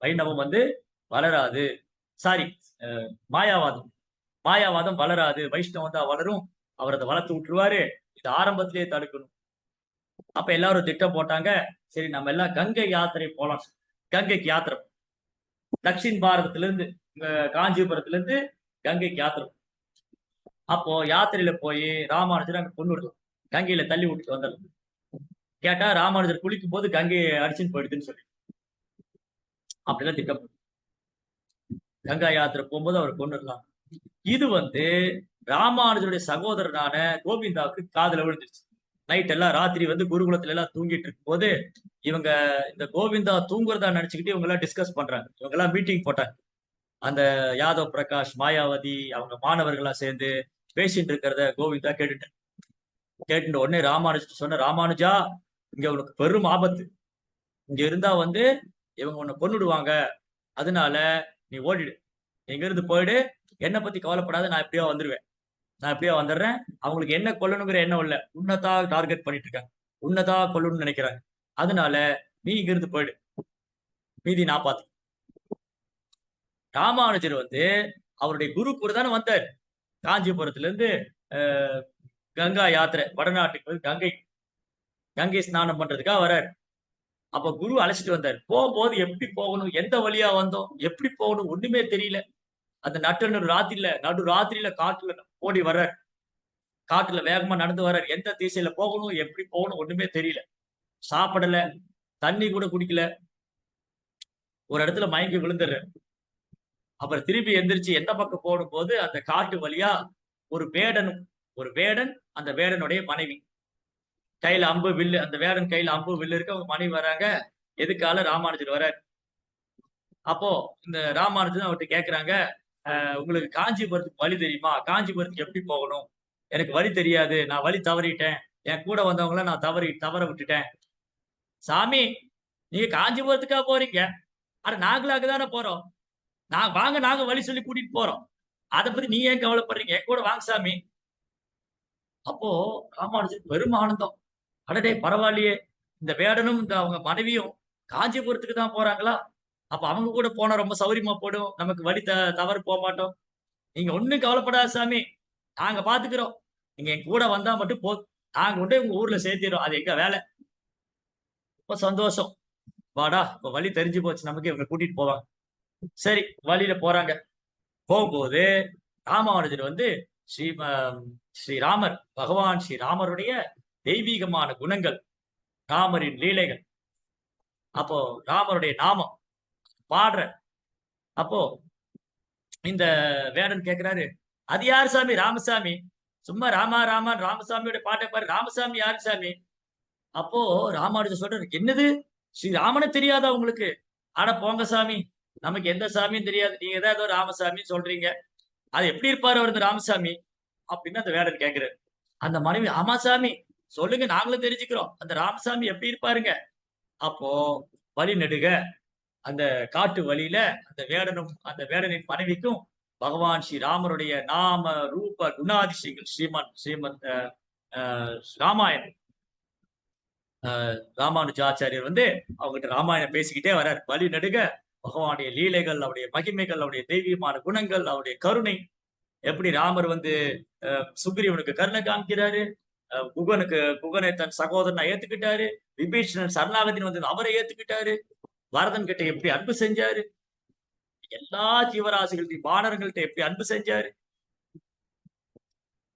வைணவம் வந்து வளராது, சாரி மாயாவாதம் வளராது, வைஷ்ணவம் தான் வளரும், அவர் அதை வளர்த்து விட்டுருவாரு, இது ஆரம்பத்திலேயே தடுக்கணும். அப்ப எல்லாரும் திட்டம் போட்டாங்க, சரி நம்ம எல்லாம் கங்கை யாத்திரை போலாம். கங்கைக்கு யாத்திரை, தக்ஷின் பாரதத்துல இருந்து காஞ்சிபுரத்துல இருந்து கங்கைக்கு யாத்திரை. அப்போ யாத்திரையில போய் ராமானுஜர் அங்க கொண்டு விடலாம், கங்கையில தள்ளி விட்டுட்டு வந்துடலாம். கேட்டா ராமானுஜர் குளிக்கும் போது கங்கையை அடிச்சுன்னு போயிடுதுன்னு சொல்லி அப்படிதான் திட்டம். கங்கா யாத்திரை போகும்போது அவர் கொண்டுடலாம். இது வந்து ராமானுஜருடைய சகோதரனான கோவிந்தாவுக்கு காதுல விழுந்துருச்சு. நைட் எல்லாம் ராத்திரி வந்து குருகுலத்துல எல்லாம் தூங்கிட்டு இருக்கும் போது இவங்க இந்த கோவிந்தா தூங்குறதா நினைச்சுக்கிட்டு இவங்க எல்லாம் டிஸ்கஸ் பண்றாங்க, இவங்க எல்லாம் மீட்டிங் போட்டாங்க. அந்த யாதவ் பிரகாஷ், மாயாவதி அவங்க மாணவர்களா சேர்ந்து பேசிட்டு இருக்கிறத கோவிந்தா கேட்டு உடனே ராமானுஜர் சொன்ன, ராமானுஜா இங்க உனக்கு பெரும் ஆபத்து, இங்க இருந்தா வந்து இவங்க உன்னை கொன்னுடுவாங்க, அதனால நீ ஓடிடு, எங்க இருந்து போயிடு, என்னை பத்தி கவலைப்படாத, நான் எப்படியோ வந்துடுவேன், நான் எப்படியோ வந்துடுறேன், அவங்களுக்கு என்ன கொல்லணுங்கிற எண்ணம் இல்ல, உன்னதான் டார்கெட் பண்ணிட்டு இருக்காங்க, உன்னதான் கொல்லணும்னு நினைக்கிறாங்க, அதனால நீ இங்க இருந்து போயிடு, மீதி நான் பார்த்து. ராமானுஜர் வந்து அவருடைய குரு கூட தானே வந்தார், காஞ்சிபுரத்துல இருந்து கங்கா யாத்திரை வடநாட்டுக்கு வந்து கங்கை ஸ்நானம் பண்றதுக்காக வர்றாரு. அப்ப குரு அழைச்சிட்டு வந்தார். போகும்போது எப்படி போகணும், எந்த வழியா வந்தோம், எப்படி போகணும் ஒண்ணுமே தெரியல. அந்த நடு ராத்திரியில காட்டுல ஓடி வர்றார், காட்டுல வேகமா நடந்து வர்றார், எந்த திசையில போகணும் எப்படி போகணும் ஒண்ணுமே தெரியல, சாப்பிடல, தண்ணி கூட குடிக்கல, ஒரு இடத்துல மயங்கி விழுந்துடுறாரு. அப்புறம் திருப்பி எந்திரிச்சு எந்த பக்கம் போடும் போது அந்த காட்டு வழியா ஒரு வேடன், அந்த வேடனுடைய மனைவி கையில அம்பு வில்லு, அந்த வேடன் கையில அம்பு வில்லு இருக்கு, அவங்க மனைவி வராங்க, எதுக்கால ராமானுஜர் வர்றாரு. அப்போ இந்த ராமானுஜர் அவர்கிட்ட கேக்குறாங்க, உங்களுக்கு காஞ்சிபுரத்துக்கு வழி தெரியுமா, காஞ்சிபுரத்துக்கு எப்படி போகணும், எனக்கு வழி தெரியாது, நான் வழி தவறிட்டேன், என் கூட வந்தவங்கள நான் தவற விட்டுட்டேன். சாமி நீங்க காஞ்சிபுரத்துக்கா போறீங்க, ஆனா நாங்களாக தானே போறோம், நாங்க வழி சொல்லி கூட்டிட்டு போறோம், அதை பத்தி நீ ஏன் கவலைப்படுறீங்க, என் கூட வாங்க சாமி. அப்போ ராமானுஜர் பெரும் ஆனந்தம், அடடே பரவாயில்லையே, இந்த வேடனும் இந்த அவங்க மனைவியும் காஞ்சிபுரத்துக்கு தான் போறாங்களா, அப்ப அவங்க கூட போனா ரொம்ப சௌரியமா போடும், நமக்கு வழி தவறு போக மாட்டோம், நீங்க ஒண்ணும் கவலைப்படாத சாமி, நாங்க பாத்துக்கிறோம், நீங்க என் கூட வந்தா மட்டும் போதும், நாங்க கொண்டு உங்க ஊர்ல சேர்த்திடுறோம், அது எங்க வேலை. ரொம்ப சந்தோஷம். வாடா, இப்ப வழி தெரிஞ்சு போச்சு நமக்கு, இவங்க கூட்டிட்டு போவாங்க. சரி, வழியில போறாங்க. போகும்போது ராமானுஜர் வந்து ஸ்ரீ ஸ்ரீராமர், பகவான் ஸ்ரீராமருடைய தெய்வீகமான குணங்கள், ராமரின் லீலைகள், அப்போ ராமருடைய நாமம் பாடுற. அப்போ இந்த வேடன் கேக்குறாரு, அது யாரு சாமி? ராமசாமி. சும்மா ராமா ராமான் ராமசாமியோட பாட்டை பாரு. ராமசாமி யாரு சாமி? அப்போ ராமானுஜர் சொல்றாரு, என்னது ஸ்ரீராமனை தெரியாதா உங்களுக்கு? அட போங்க சாமி, நமக்கு எந்த சாமியும் தெரியாது, நீங்க தான் ஏதோ ராமசாமி சொல்றீங்க. அது எப்படி இருப்பாரு அவர் இந்த ராமசாமி அப்படின்னு அந்த வேடன் கேக்குறாரு. அந்த மனைவி, ஆமா சாமி சொல்லுங்க, நாங்களும் தெரிஞ்சுக்கிறோம், அந்த ராமசாமி எப்படி இருப்பாருங்க. அப்போ வழி நெடுக அந்த காட்டு வழியில அந்த வேடனும் அந்த வேடனின் மனைவிக்கும் பகவான் ஸ்ரீராமருடைய நாம ரூப குணாதிசயங்கள் ஸ்ரீமத் ராமாயணம் ராமானுஜாச்சாரியர் வந்து அவங்ககிட்ட ராமாயணம் பேசிக்கிட்டே வர்றார். வழி நெடுக பகவானுடைய லீலைகள், அவருடைய மகிமைகள், அவருடைய தெய்வீகமான குணங்கள், அவருடைய கருணை, எப்படி ராமர் வந்து சுக்ரீவனுக்கு கருணை காமிக்கிறாரு, குகனை தன் சகோதரனை ஏத்துக்கிட்டாரு, விபீஷணன் சரணாகதின்னு வந்து அவரை ஏத்துக்கிட்டாரு, பரதன் கிட்ட எப்படி அன்பு செஞ்சாரு, எல்லா ஜீவராசிகள்கிட்ட வானரங்கள்ட்ட எப்படி அன்பு செஞ்சாரு,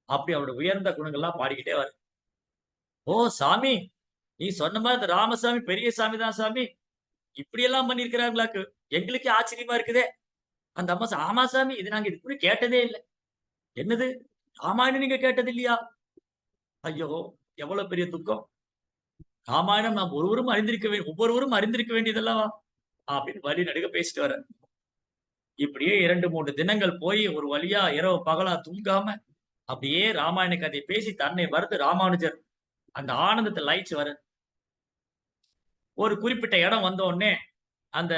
அப்படி அவருடைய உயர்ந்த குணங்கள்லாம் பாடிக்கிட்டே வர. ஓ சாமி, நீ சொன்ன மாதிரி இந்த ராமசாமி பெரிய சாமி தான் சாமி, இப்படி எல்லாம் பண்ணிருக்கிறாங்களாக்கு, எங்களுக்கே ஆச்சரியமா இருக்குதே. அந்த அம்மா, ஆமா சாமி, இது நாங்க இதுக்கு கேட்டதே இல்லை. என்னது ராமாயணம் நீங்க கேட்டது இல்லையா? ஐயோ, எவ்வளவு பெரிய துக்கம். ராமாயணம் நாம் ஒருவரும் அறிந்திருக்க வேண்டியதல்லவா அப்படின்னு வழி நடுக பேசிட்டு வர. இப்படியே 2-3 தினங்கள் போய் ஒரு வழியா இரவு பகலா தூங்காம அப்படியே ராமாயண கதையை பேசி தன்னை வருது ராமானுஜர் அந்த ஆனந்தத்தை லைச்சு வர. ஒரு குறிப்பிட்ட இடம் வந்த உடனே அந்த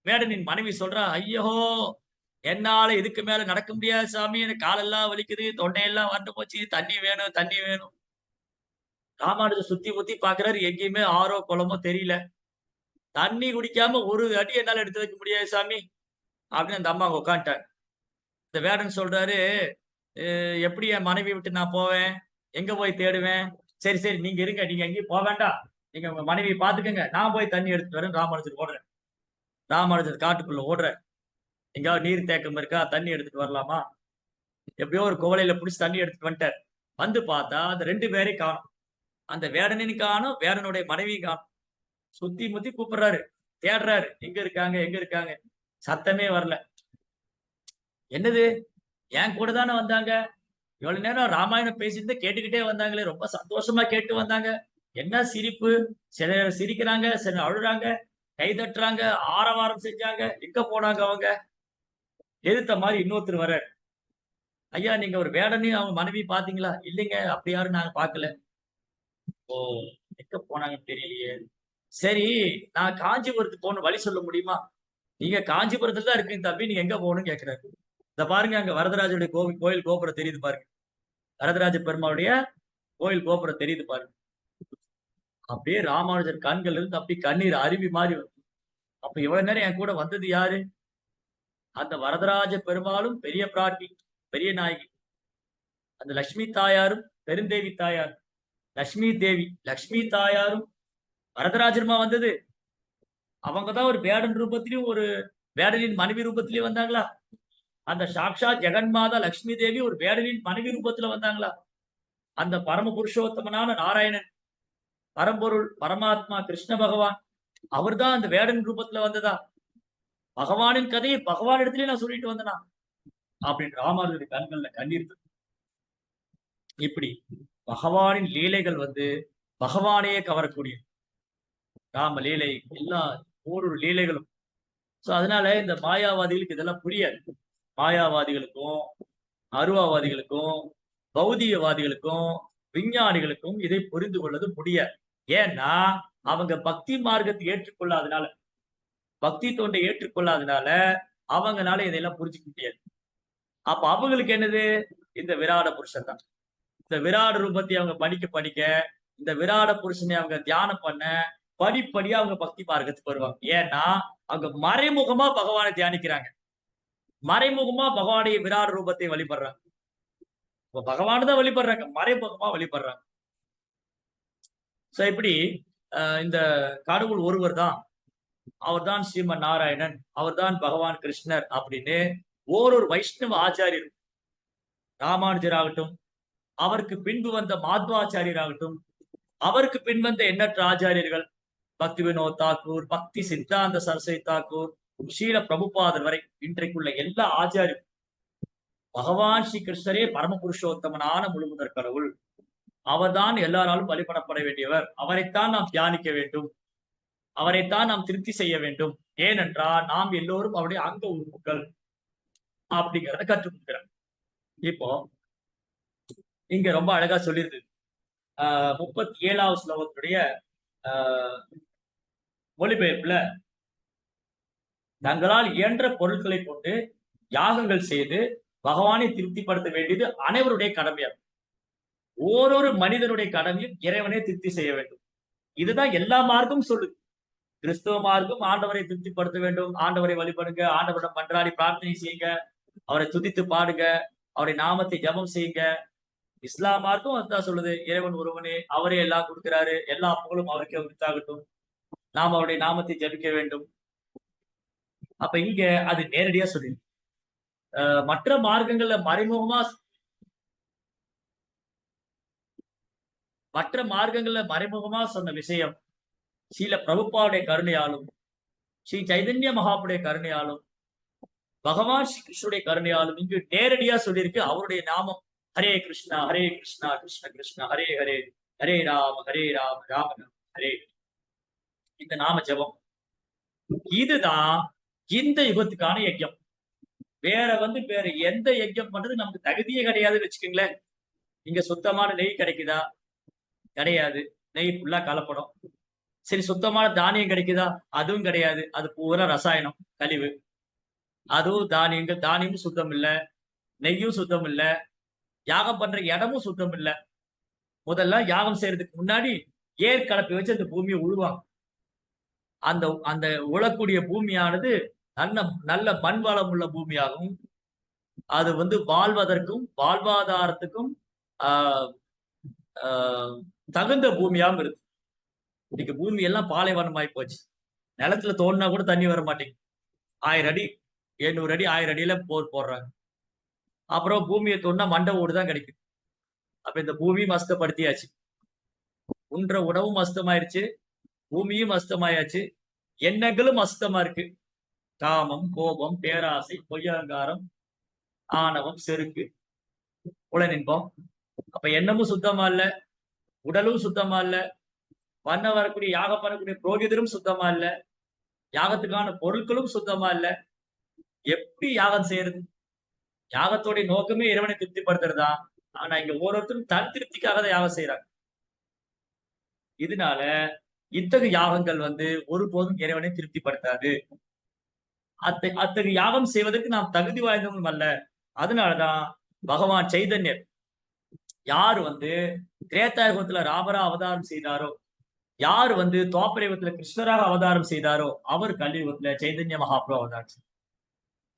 வேடனின் மனைவி சொல்றா, ஐயோ என்னால இதுக்கு மேல நடக்க முடியாது சாமி, எனக்கு காலெல்லாம் வலிக்குது, தொண்டையெல்லாம் வறண்டு போச்சு, தண்ணி வேணும் தண்ணி வேணும். ராமானுஜர் சுத்தி முத்தி பாக்குறாரு, எங்கேயுமே ஆறோ குளமோ தெரியல. தண்ணி குடிக்காம ஒரு அடி என்னால எடுத்து வைக்க முடியாது சாமி அப்படின்னு அந்த அம்மா உட்காந்துட்டாங்க. இந்த வேடன் சொல்றாரு, எப்படி என் மனைவி விட்டு நான் போவேன், எங்க போய் தேடுவேன்? சரி சரி, நீங்க இருங்க, நீங்க எங்கேயும் போக வேண்டாம், நீங்க உங்க மனைவியை பாத்துக்கங்க, நான் போய் தண்ணி எடுத்துட்டு வரேன். ராமானுஜர் ஓடுறேன். ராமானுஜர் காட்டுக்குள்ள ஓடுற, எங்கேயாவது நீர் தேக்கம் இருக்கா, தண்ணி எடுத்துட்டு வரலாமா? எப்படியோ ஒரு குவளையில புடிச்சு தண்ணி எடுத்துட்டு வந்துட்டார். வந்து பார்த்தா அந்த 2 பேரையும் காணும். அந்த வேடனையும் காணும், வேடனுடைய மனைவியும் காணும். சுத்தி முத்தி கூப்பிடுறாரு, தேடுறாரு, எங்க இருக்காங்க, சத்தமே வரல. என்னது, என் கூட தானே வந்தாங்க, இவ்வளவு நேரம் ராமாயணம் பேசிட்டு கேட்டுக்கிட்டே வந்தாங்களே, ரொம்ப சந்தோஷமா கேட்டு வந்தாங்க, என்ன சிரிப்பு, சிலர் சிரிக்கிறாங்க, சிலர் அழுறாங்க, கை தட்டுறாங்க, ஆரவாரம் செஞ்சாங்க, எங்க போனாங்க அவங்க? எதிர்த்த மாதிரி இன்னொருத்தர் வர்றாரு. ஐயா, நீங்க ஒரு வேடனையும் அவங்க மனைவி பாத்தீங்களா? இல்லைங்க, அப்படி யாரும் நாங்க பாக்கல. ஓ, எங்க போனாங்கன்னு தெரியலையே. சரி, நான் காஞ்சிபுரத்துக்கு போகணும், வழி சொல்ல முடியுமா? நீங்க காஞ்சிபுரத்துல தான் இருக்கீங்க தம்பி, நீங்க எங்க போகணும்னு கேட்கிறாரு. இத பாருங்க, அங்க வரதராஜருடைய கோயில் கோபுரம் தெரியுது பாருங்க, வரதராஜ பெருமாளுடைய கோயில் கோபுரம் தெரியுது பாருங்க. அப்படியே ராமானுஜர் கண்கள் இருந்து அப்படி கண்ணீர் அருவி மாதிரி வரும். அப்ப இவ்வளவு நேரம் என் கூட வந்தது யாரு? அந்த வரதராஜ பெருமாளும் பெரிய பிராட்டி, பெரிய நாயகி, அந்த லட்சுமி தாயாரும் பெருந்தேவி தாயார், லட்சுமி தாயாரும் வரதராஜருமா வந்தது. அவங்கதான் ஒரு வேடன் ரூபத்திலையும் ஒரு வேடனின் மனைவி ரூபத்திலையும் வந்தாங்களா? அந்த சாக்ஷா ஜெகன்மாதா லட்சுமி தேவி ஒரு வேடனின் மனைவி ரூபத்துல வந்தாங்களா? அந்த பரம புருஷோத்தமனான நாராயணன், பரம்பொருள் பரமாத்மா கிருஷ்ண பகவான், அவர்தான் அந்த வேடன் ரூபத்துல வந்ததா? பகவானின் கதையை பகவான் இடத்துலயே நான் சொல்லிட்டு வந்தனா அப்படின்னு ராமானுஜருடைய கண்கள்ல கண்ணீர். இப்படி பகவானின் லீலைகள் வந்து பகவானையே கவரக்கூடிய ராம லீலை, எல்லா ஒரு லீலைகளும். சோ அதனால இந்த மாயாவாதிகளுக்கு இதெல்லாம் புரியாது. மாயாவாதிகளுக்கும் அருவாவாதிகளுக்கும் பௌதிகவாதிகளுக்கும் விஞ்ஞானிகளுக்கும் இதை புரிந்து கொள்ளது முடியாது. ஏன்னா அவங்க பக்தி மார்க்கத்தை ஏற்றுக்கொள்ளாதனால, பக்தி தொண்டை ஏற்றுக்கொள்ளாதனால அவங்கனால இதெல்லாம் புரிஞ்சுக்க முடியாது. அப்ப அவங்களுக்கு என்னது, இந்த விராட புருஷன் தான். இந்த விராட ரூபத்தை அவங்க படிக்க இந்த விராட புருஷனை அவங்க தியானம் பண்ண படிப்படியா அவங்க பக்தி மார்க்கத்துக்கு வருவாங்க. ஏன்னா அவங்க மறைமுகமா பகவானை தியானிக்கிறாங்க, மறைமுகமா பகவானுடைய விராட ரூபத்தை வழிபடுறாங்க. இப்ப பகவான் தான் வழிபடுறாங்க, மறைமுகமா வழிபடுறாங்க. சோ இப்படி இந்த கடவுள் ஒருவர் தான், அவர்தான் ஸ்ரீமன் நாராயணன், அவர்தான் பகவான் கிருஷ்ணர் அப்படின்னு ஓரொரு வைஷ்ணவ ஆச்சாரியர், ராமானுஜராகட்டும், அவருக்கு பின்பு வந்த மாத்வாச்சாரியராகட்டும், அவருக்கு பின் வந்த எண்ணற்ற ஆச்சாரியர்கள், பக்தி வினோத் தாக்கூர், பக்தி சித்தாந்த சரஸ்வதி தாக்கூர், ஸ்ரீல பிரபுபாதர் வரை இன்றைக்குள்ள எல்லா ஆச்சாரியரும் பகவான் ஸ்ரீ கிருஷ்ணரே பரம புருஷோத்தமனான முழுமுதற் கடவுள், அவர்தான் எல்லாராலும் வழிபடப்பட வேண்டியவர், அவரைத்தான் நாம் தியானிக்க வேண்டும், அவரைத்தான் நாம் திருப்தி செய்ய வேண்டும். ஏனென்றால் நாம் எல்லோரும் அவருடைய அங்க உறுப்புகள் அப்படிங்கிறத கற்றுக் கொடுக்கிறார். இப்போ இங்க ரொம்ப அழகா சொல்லியிருக்கு. 37வது ஸ்லோகத்துடைய மொழிபெயர்ப்புல, தங்களால் இயன்ற பொருட்களை கொண்டு யாகங்கள் செய்து பகவானை திருப்திப்படுத்த வேண்டியது அனைவருடைய கடமையாகும். ஓரொரு மனிதனுடைய கடமையும் இறைவனை திருப்தி செய்ய வேண்டும். இதுதான் எல்லா மார்க்கும் சொல்லுது. கிறிஸ்துவ மார்க்கும் ஆண்டவரை திருப்திப்படுத்த வேண்டும், ஆண்டவரை வழிபடுங்க, ஆண்டவரிடம் மன்றாடி பிரார்த்தனை செய்யுங்க, அவரை துதித்து பாடுங்க, அவருடைய நாமத்தை ஜபம் செய்யுங்க. இஸ்லாம் மார்க்கும் அதுதான் சொல்லுது, இறைவன் ஒருவனே, அவரே எல்லாம் கொடுக்கிறாரு, எல்லா புகழும் அவருக்கே உரித்தாகட்டும், நாம் அவருடைய நாமத்தை ஜபிக்க வேண்டும். அப்ப இங்க அது நேரடியா சொல்லி, மற்ற மார்க்கங்கள்ல மறைமுகமா சொன்ன விஷயம் ஸ்ரீல பிரபுபாவுடைய கருணையாலும், ஸ்ரீ சைதன்ய மகாபுடைய கருணையாலும், பகவான் ஸ்ரீ கிருஷ்ணனுடைய கருணையாலும் இங்கு நேரடியா சொல்லியிருக்கு. அவருடைய நாமம் ஹரே கிருஷ்ணா கிருஷ்ண கிருஷ்ண ஹரே ஹரே, ஹரே ராம ராம ராம ஹரே. இந்த நாம ஜபம் இதுதான் இந்த யுகத்துக்கான யஜ்யம். வேற எந்த யஜ்யம் பண்றது நமக்கு தகுதியே கிடையாதுன்னு வச்சுக்கோங்களேன். இங்க சுத்தமான நெய் கிடைக்குதா? கிடையாது, நெய் ஃபுல்லா கலப்படம். சரி, சுத்தமான தானியம் கிடைக்குதா? அதுவும் கிடையாது, அது பூரா ரசாயனம், கழிவு. அதுவும் தானியமும் சுத்தம் இல்ல, நெய்யும் சுத்தம் இல்ல, யாகம் பண்ற இடமும் சுத்தம் இல்ல. முதல்ல யாகம் செய்யறதுக்கு முன்னாடி ஏர் கலப்பை வச்சு அந்த பூமியை உழுவாங்க. அந்த அந்த உழக்கூடிய பூமியானது நல்ல மண் வளம் உள்ள பூமியாகும். அது வாழ்வதற்கும் வாழ்வாதாரத்துக்கும் தகுந்த பூமியாகவும் இருக்கு. இன்னைக்கு பூமி எல்லாம் பாலைவனமாயி போச்சு. நிலத்துல தோண்டினா கூட தண்ணி வர மாட்டேங்குது. 1000 அடி 700 அடி 1000 அடியில போர் போடுறாங்க. அப்புறம் பூமியை தோண்டினா மண்டை ஓடு தான் கிடைக்குது. அப்ப இந்த பூமியும் அஸ்தப்படுத்தியாச்சு, உண்ற உணவும் அஸ்தமாயிருச்சு, பூமியும் அஸ்தமாயாச்சு, எண்ணங்களும் அஸ்தமா இருக்கு. காமம், கோபம், பேராசை, பொய்யங்காரம், ஆணவம், செருக்கு, புலனின்பம். அப்ப எண்ணமும் சுத்தமா இல்ல, உடலும் சுத்தமா இல்ல, வரக்கூடிய யாகம் பண்ணக்கூடிய புரோகிதரும் சுத்தமா இல்ல, யாகத்துக்கான பொருட்களும் சுத்தமா இல்ல. எப்படி யாகம் செய்யறது? யாகத்தோடைய நோக்கமே இறைவனை திருப்திப்படுத்துறதா. ஆனா இங்க ஒவ்வொருத்தரும் தன் திருப்திக்காக தான் யாகம் செய்யறாங்க. இதனால இத்தகைய யாகங்கள் ஒருபோதும் இறைவனை திருப்திப்படுத்தாது. அத்தகைய யாகம் செய்வதற்கு நாம் தகுதி வாய்ந்தவங்களும் அல்ல. அதனாலதான் பகவான் சைதன்யர் யாரு திரேதாயுகத்துல ராமரா அவதாரம் செய்தாரோ, யாரு துவாபரயுகத்துல கிருஷ்ணராக அவதாரம் செய்தாரோ, அவர் கலியுகத்துல சைதன்ய மகாபிரபு அவதாரம்.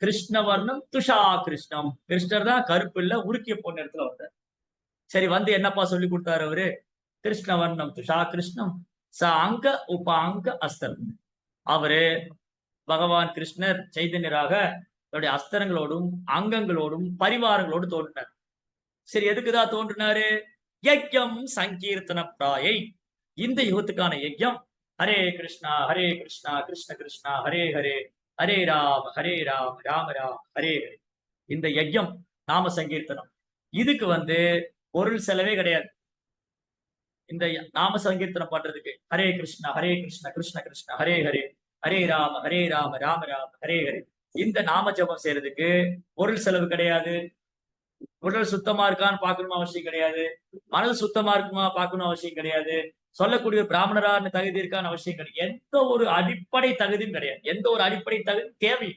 கிருஷ்ணவர்ணம் துஷா கிருஷ்ணம், கிருஷ்ணர் தான் கருப்பு இல்ல, உருக்கிய பொண்ணு இடத்துல வந்தார். சரி, என்னப்பா சொல்லி கொடுத்தாரு அவரு? கிருஷ்ணவர்ணம் துஷா கிருஷ்ணம் ச அங்க உபாங்க அஸ்தர். அவரு பகவான் கிருஷ்ணர் சைதன்யராக தன்னுடைய அஸ்திரங்களோடும் அங்கங்களோடும் பரிவாரங்களோடு தோன்றினார். சரி, எதுக்குதான் தோன்றினாரு? யஜ்யம் சங்கீர்த்தன பிராயை. இந்த யுகத்துக்கான யஜ்யம் ஹரே கிருஷ்ணா கிருஷ்ண கிருஷ்ணா ஹரே ஹரே, ஹரே ராம ராம ராம ஹரே ஹரே. இந்த யஜ்யம் நாம சங்கீர்த்தனம். இதுக்கு பொருள் செலவே கிடையாது. இந்த நாம சங்கீர்த்தனம் பண்றதுக்கு ஹரே கிருஷ்ணா கிருஷ்ண கிருஷ்ண ஹரே ஹரே, ஹரே ராம ராம ராம ஹரே ஹரே. இந்த நாம ஜபம் செய்யறதுக்கு பொருள் செலவு கிடையாது. உடல் சுத்தமா இருக்கான்னு பார்க்கணும் அவசியம் கிடையாது. மனது சுத்தமா இருக்குமா பார்க்கணும் அவசியம் கிடையாது. சொல்லக்கூடிய பிராமணரான தகுதி இருக்கான்னு அவசியம் கிடையாது. எந்த ஒரு அடிப்படை தகுதியும் கிடையாது. எந்த ஒரு அடிப்படை தகுதி தேவை.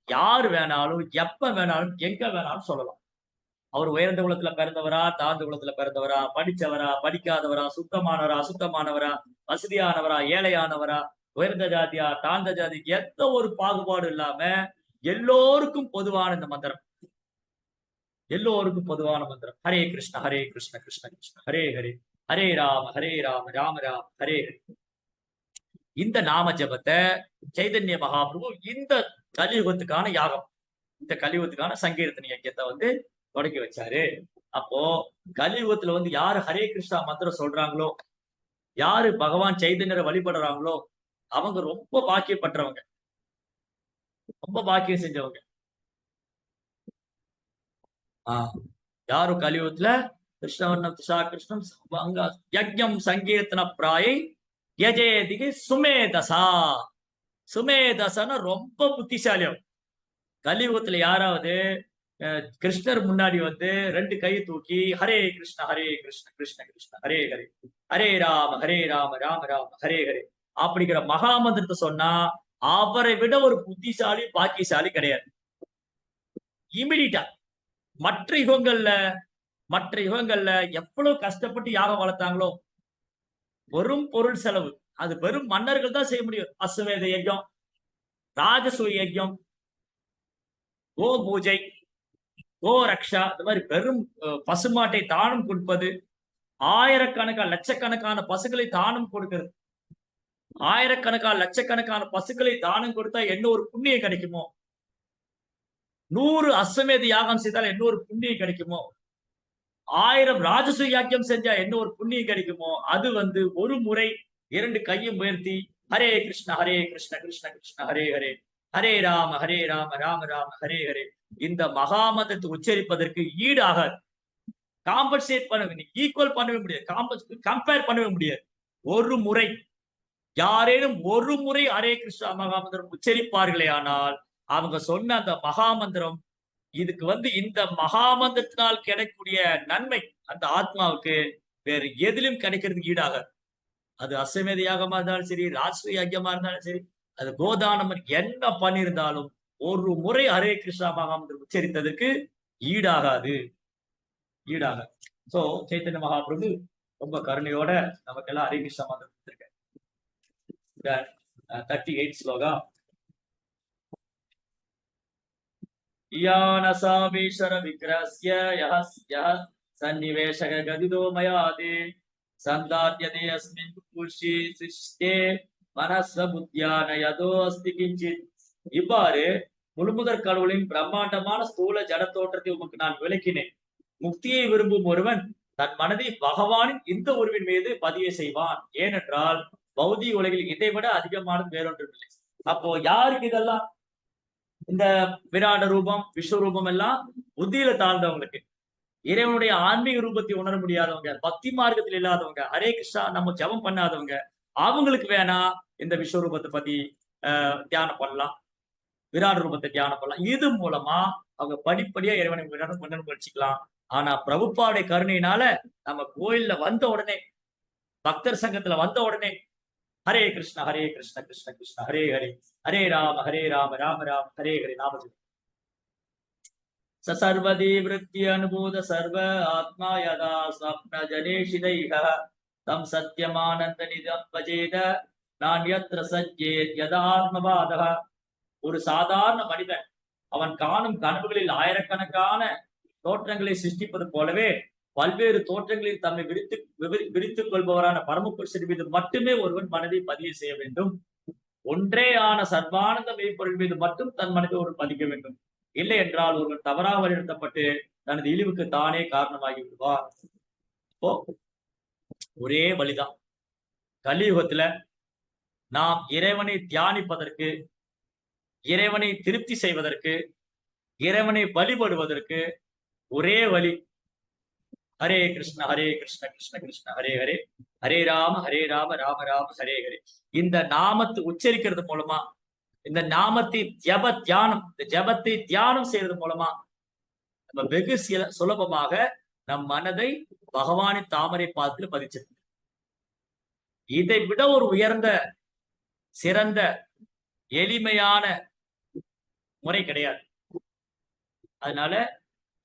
யாரு வேணாலும் எப்ப வேணாலும் எங்க வேணாலும் சொல்லலாம். அவர் உயர்ந்த குலத்துல பிறந்தவரா, தாழ்ந்த குலத்துல பிறந்தவரா, படிச்சவரா, படிக்காதவரா, சுத்தமானவரா, அசுத்தமானவரா, வசதியானவரா, ஏழையானவரா, உயர்ந்த ஜாதியா, தாழ்ந்த ஜாதி, எந்த ஒரு பாகுபாடு இல்லாம எல்லோருக்கும் பொதுவான இந்த மந்திரம், எல்லோருக்கும் பொதுவான மந்திரம் ஹரே கிருஷ்ண கிருஷ்ண கிருஷ்ண ஹரே ஹரே, ஹரே ராம ராம ராம ஹரே ஹரே. இந்த நாம ஜபத்தை சைதன்ய மகாபிரபு இந்த கலியுகத்துக்கான யாகம், இந்த கலியுகத்துக்கான சங்கீர்த்தன யஜ்யத்தை வந்து தொடங்கி வச்சாரு. அப்போ கலியுகத்துல வந்து யாரு ஹரே கிருஷ்ணா மந்திரம் சொல்றாங்களோ, யாரு பகவான் சைதன்யரை வழிபடுறாங்களோ அவங்க ரொம்ப பாக்கியப்பட்டவங்க, ரொம்ப பாக்கியம் செஞ்சவங்க. யாரும் கலியுகத்துல கிருஷ்ணவர்ணம் திஷா கிருஷ்ணம் யஜ்ஞம் சங்கீர்த்தன பிராயை யஜேதிகை சுமேதசா. சுமேதசன ரொம்ப புத்திசாலியம். கலியுகத்துல யாராவது கிருஷ்ணர் முன்னாடி வந்து 2 கை தூக்கி ஹரே கிருஷ்ண கிருஷ்ண கிருஷ்ண ஹரே ஹரே, ஹரே ராம ராம ராம ஹரே ஹரே அப்படிங்கிற மகாமந்திரத்தை சொன்னா அவரை விட ஒரு புத்திசாலி பாக்கியசாலி கிடையாது. இமிடியா மற்ற யுகங்கள்ல எவ்வளவு கஷ்டப்பட்டு யாகம் வளர்த்தாங்களோ, வெறும் பொருள் செலவு, அது வெறும் மன்னர்கள் தான் செய்ய முடியும். அஸ்வமேத யஜ்யம், ராஜசூய யஜ்யம், கோ பூஜை, கோ ரக்ஷா, இந்த மாதிரி பெரும் பசுமாட்டை தானம் கொடுப்பது, ஆயிரக்கணக்கான லட்சக்கணக்கான பசுக்களை தானம் கொடுக்கிறது. ஆயிரக்கணக்கான லட்சக்கணக்கான பசுக்களை தானம் கொடுத்தா என்ன ஒரு புண்ணியம் கிடைக்குமோ, 100 அஸ்வமேத யாகம் செய்தால் என்ன ஒரு புண்ணியம் கிடைக்குமோ, 1000 ராஜசூய யாக்கியம் செஞ்சா என்ன ஒரு புண்ணியம் கிடைக்குமோ, அது வந்து ஒரு முறை 2 கையும் உயர்த்தி ஹரே கிருஷ்ண கிருஷ்ண கிருஷ்ண ஹரே ஹரே, ஹரே ராம ராம ராம ஹரே ஹரே இந்த மகாமந்திரத்தை உச்சரிப்பதற்கு ஈடாக காம்பன்சேட் பண்ண, ஈக்குவல் பண்ணவே முடியாது, கம்பேர் பண்ணவே முடியாது. ஒரு முறை யாரேனும் ஒரு முறை ஹரே கிருஷ்ணா மகாமந்திரம் உச்சரிப்பார்களே ஆனால் அவங்க சொன்ன அந்த மகாமந்திரம், இதுக்கு வந்து இந்த மகாமந்திரத்தினால் கிடைக்கக்கூடிய நன்மை அந்த ஆத்மாவுக்கு வேறு எதிலும் கிடைக்கிறதுக்கு ஈடாக, அது அஸ்வமேத யாகமா இருந்தாலும் சரி, ராஜ்ய யஜ்யமா இருந்தாலும் சரி, அது கோதானம் என்ன பண்ணியிருந்தாலும் ஒரு முறை ஹரே கிருஷ்ணா மகாமந்திரம் உச்சரித்ததற்கு ஈடாகாது. சோ சைத்தன்ய மகாபிரபு ரொம்ப கருணையோட நமக்கெல்லாம் ஹரே கிருஷ்ணா மந்திரம் கொடுத்திருக்க. 38 ஸ்லோகா. யானசாமீஸ்வர விக்ரஸ்ய யஹ சன்னிவேஷக கதிதோ மயாதே சந்தாத்யதே அஸ்மின் புருஷி சிஷ்டே மனஸ்வ புத்தியான யதோ அஸ்தி கிஞ்சித். இவ்வாறு முழுமுதற் கடவுளின் பிரம்மாண்டமான ஸ்தூல ஜட தோற்றத்தை உமக்கு நான் விளக்கினேன். முக்தியை விரும்பும் ஒருவன் தன் மனதை பகவானின் இந்த உருவின் மீது பதிய செய்வான். ஏனென்றால் பௌதிக உலகில் இதை விட அதிகமானது வேறொன்றும் இல்லை. அப்போ யாருக்கு இதெல்லாம், இந்த விராட ரூபம் விஸ்வரூபம் எல்லாம் புத்தியில தாழ்ந்தவங்களுக்கு, இறைவனுடைய ஆன்மீக ரூபத்தை உணர முடியாதவங்க, பக்தி மார்க்கத்தில் இல்லாதவங்க, ஹரே கிருஷ்ணா நம்ம ஜபம் பண்ணாதவங்க, அவங்களுக்கு வேணா இந்த விஸ்வரூபத்தை பத்தி தியானம் பண்ணலாம், விராட ரூபத்தை தியானம் பண்ணலாம். இது மூலமா அவங்க படிப்படியா இறைவனை முயற்சிக்கலாம். ஆனா பிரபுப்பாவுடைய கருணையினால நம்ம கோயில்ல வந்த உடனே, பக்தர் சங்கத்துல வந்த உடனே ஹரே கிருஷ்ண கிருஷ்ண கிருஷ்ண ஹரே ஹரே, ஹரே ராம ராம ராம ஹரே ஹரே நாம சர்வதி விருத்தி அனுபூத சர்வ ஆத்மா யதா ஸ்வப்ன ஜனேஷிதைஹ தம் சத்யமானந்த நிதம் பஜேத நான்யத்ர சஜ்ஜேத் யதாத்மபாதஹ. ஒரு சாதாரண மனிதன் அவன் காணும் கனவுகளில் ஆயிரக்கணக்கான தோற்றங்களை சிருஷ்டிப்பது போலவே பல்வேறு தோற்றங்களில் தம்மை விரித்துக் கொள்பவரான பரமபுருஷர் மீது மட்டுமே ஒருவன் மனதை பதிவு செய்ய வேண்டும். ஒன்றே ஆன சர்வானந்த மெய்ப்பொருள் மீது மட்டும் தன் மனதை ஒரு பதிக்க வேண்டும். இல்லை என்றால் ஒருவன் தவறாக வழிநடத்தப்பட்டு தனது இழிவுக்கு தானே காரணமாகி விடுவார். இப்போ ஒரே வழிதான், கலியுகத்துல நாம் இறைவனை தியானிப்பதற்கு, இறைவனை திருப்தி செய்வதற்கு, இறைவனை வழிபடுவதற்கு ஒரே வழி ஹரே கிருஷ்ண கிருஷ்ண கிருஷ்ண ஹரே ஹரே, ஹரே ராம ராம ராம ஹரே ஹரே. இந்த நாமத்தை உச்சரிக்கிறது மூலமா, இந்த நாமத்தை ஜபத்தை தியானம் செய்யறது மூலமா நம்ம வெகு சுலபமாக நம் மனதை பகவானின் தாமரை பாதத்தில் பதிச்சிருக்கு. இதை விட ஒரு உயர்ந்த சிறந்த எளிமையான முறை கிடையாது. அதனால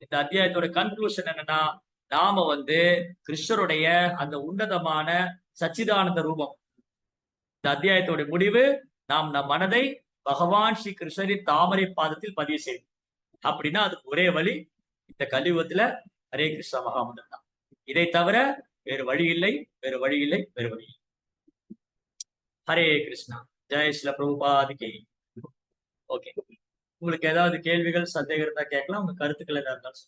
இந்த அத்தியாயத்தோட கன்க்ளூஷன் என்னன்னா, நாம வந்து கிருஷ்ணருடைய அந்த உன்னதமான சச்சிதானந்த ரூபம். இந்த அத்தியாயத்தோட முடிவு, நாம் நம் மனதை பகவான் ஸ்ரீ கிருஷ்ணரின் தாமரை பாதத்தில் பதிவு செய்யும். அப்படின்னா அதுக்கு ஒரே வழி இந்த கலியுகத்துல ஹரே கிருஷ்ணா மகாமந்திரம் தான். இதை தவிர வேறு வழி இல்லை, வேறு வழி இல்லை, வேறு வழி இல்லை. ஹரே கிருஷ்ணா. ஜெய் ஸ்ரீல பிரபுபாதிக்கு. ஓகே, உங்களுக்கு ஏதாவது கேள்விகள் சந்தேகம் இருந்தா கேட்கலாம். உங்க கருத்துக்கள் ஏதாவது இருந்தாலும்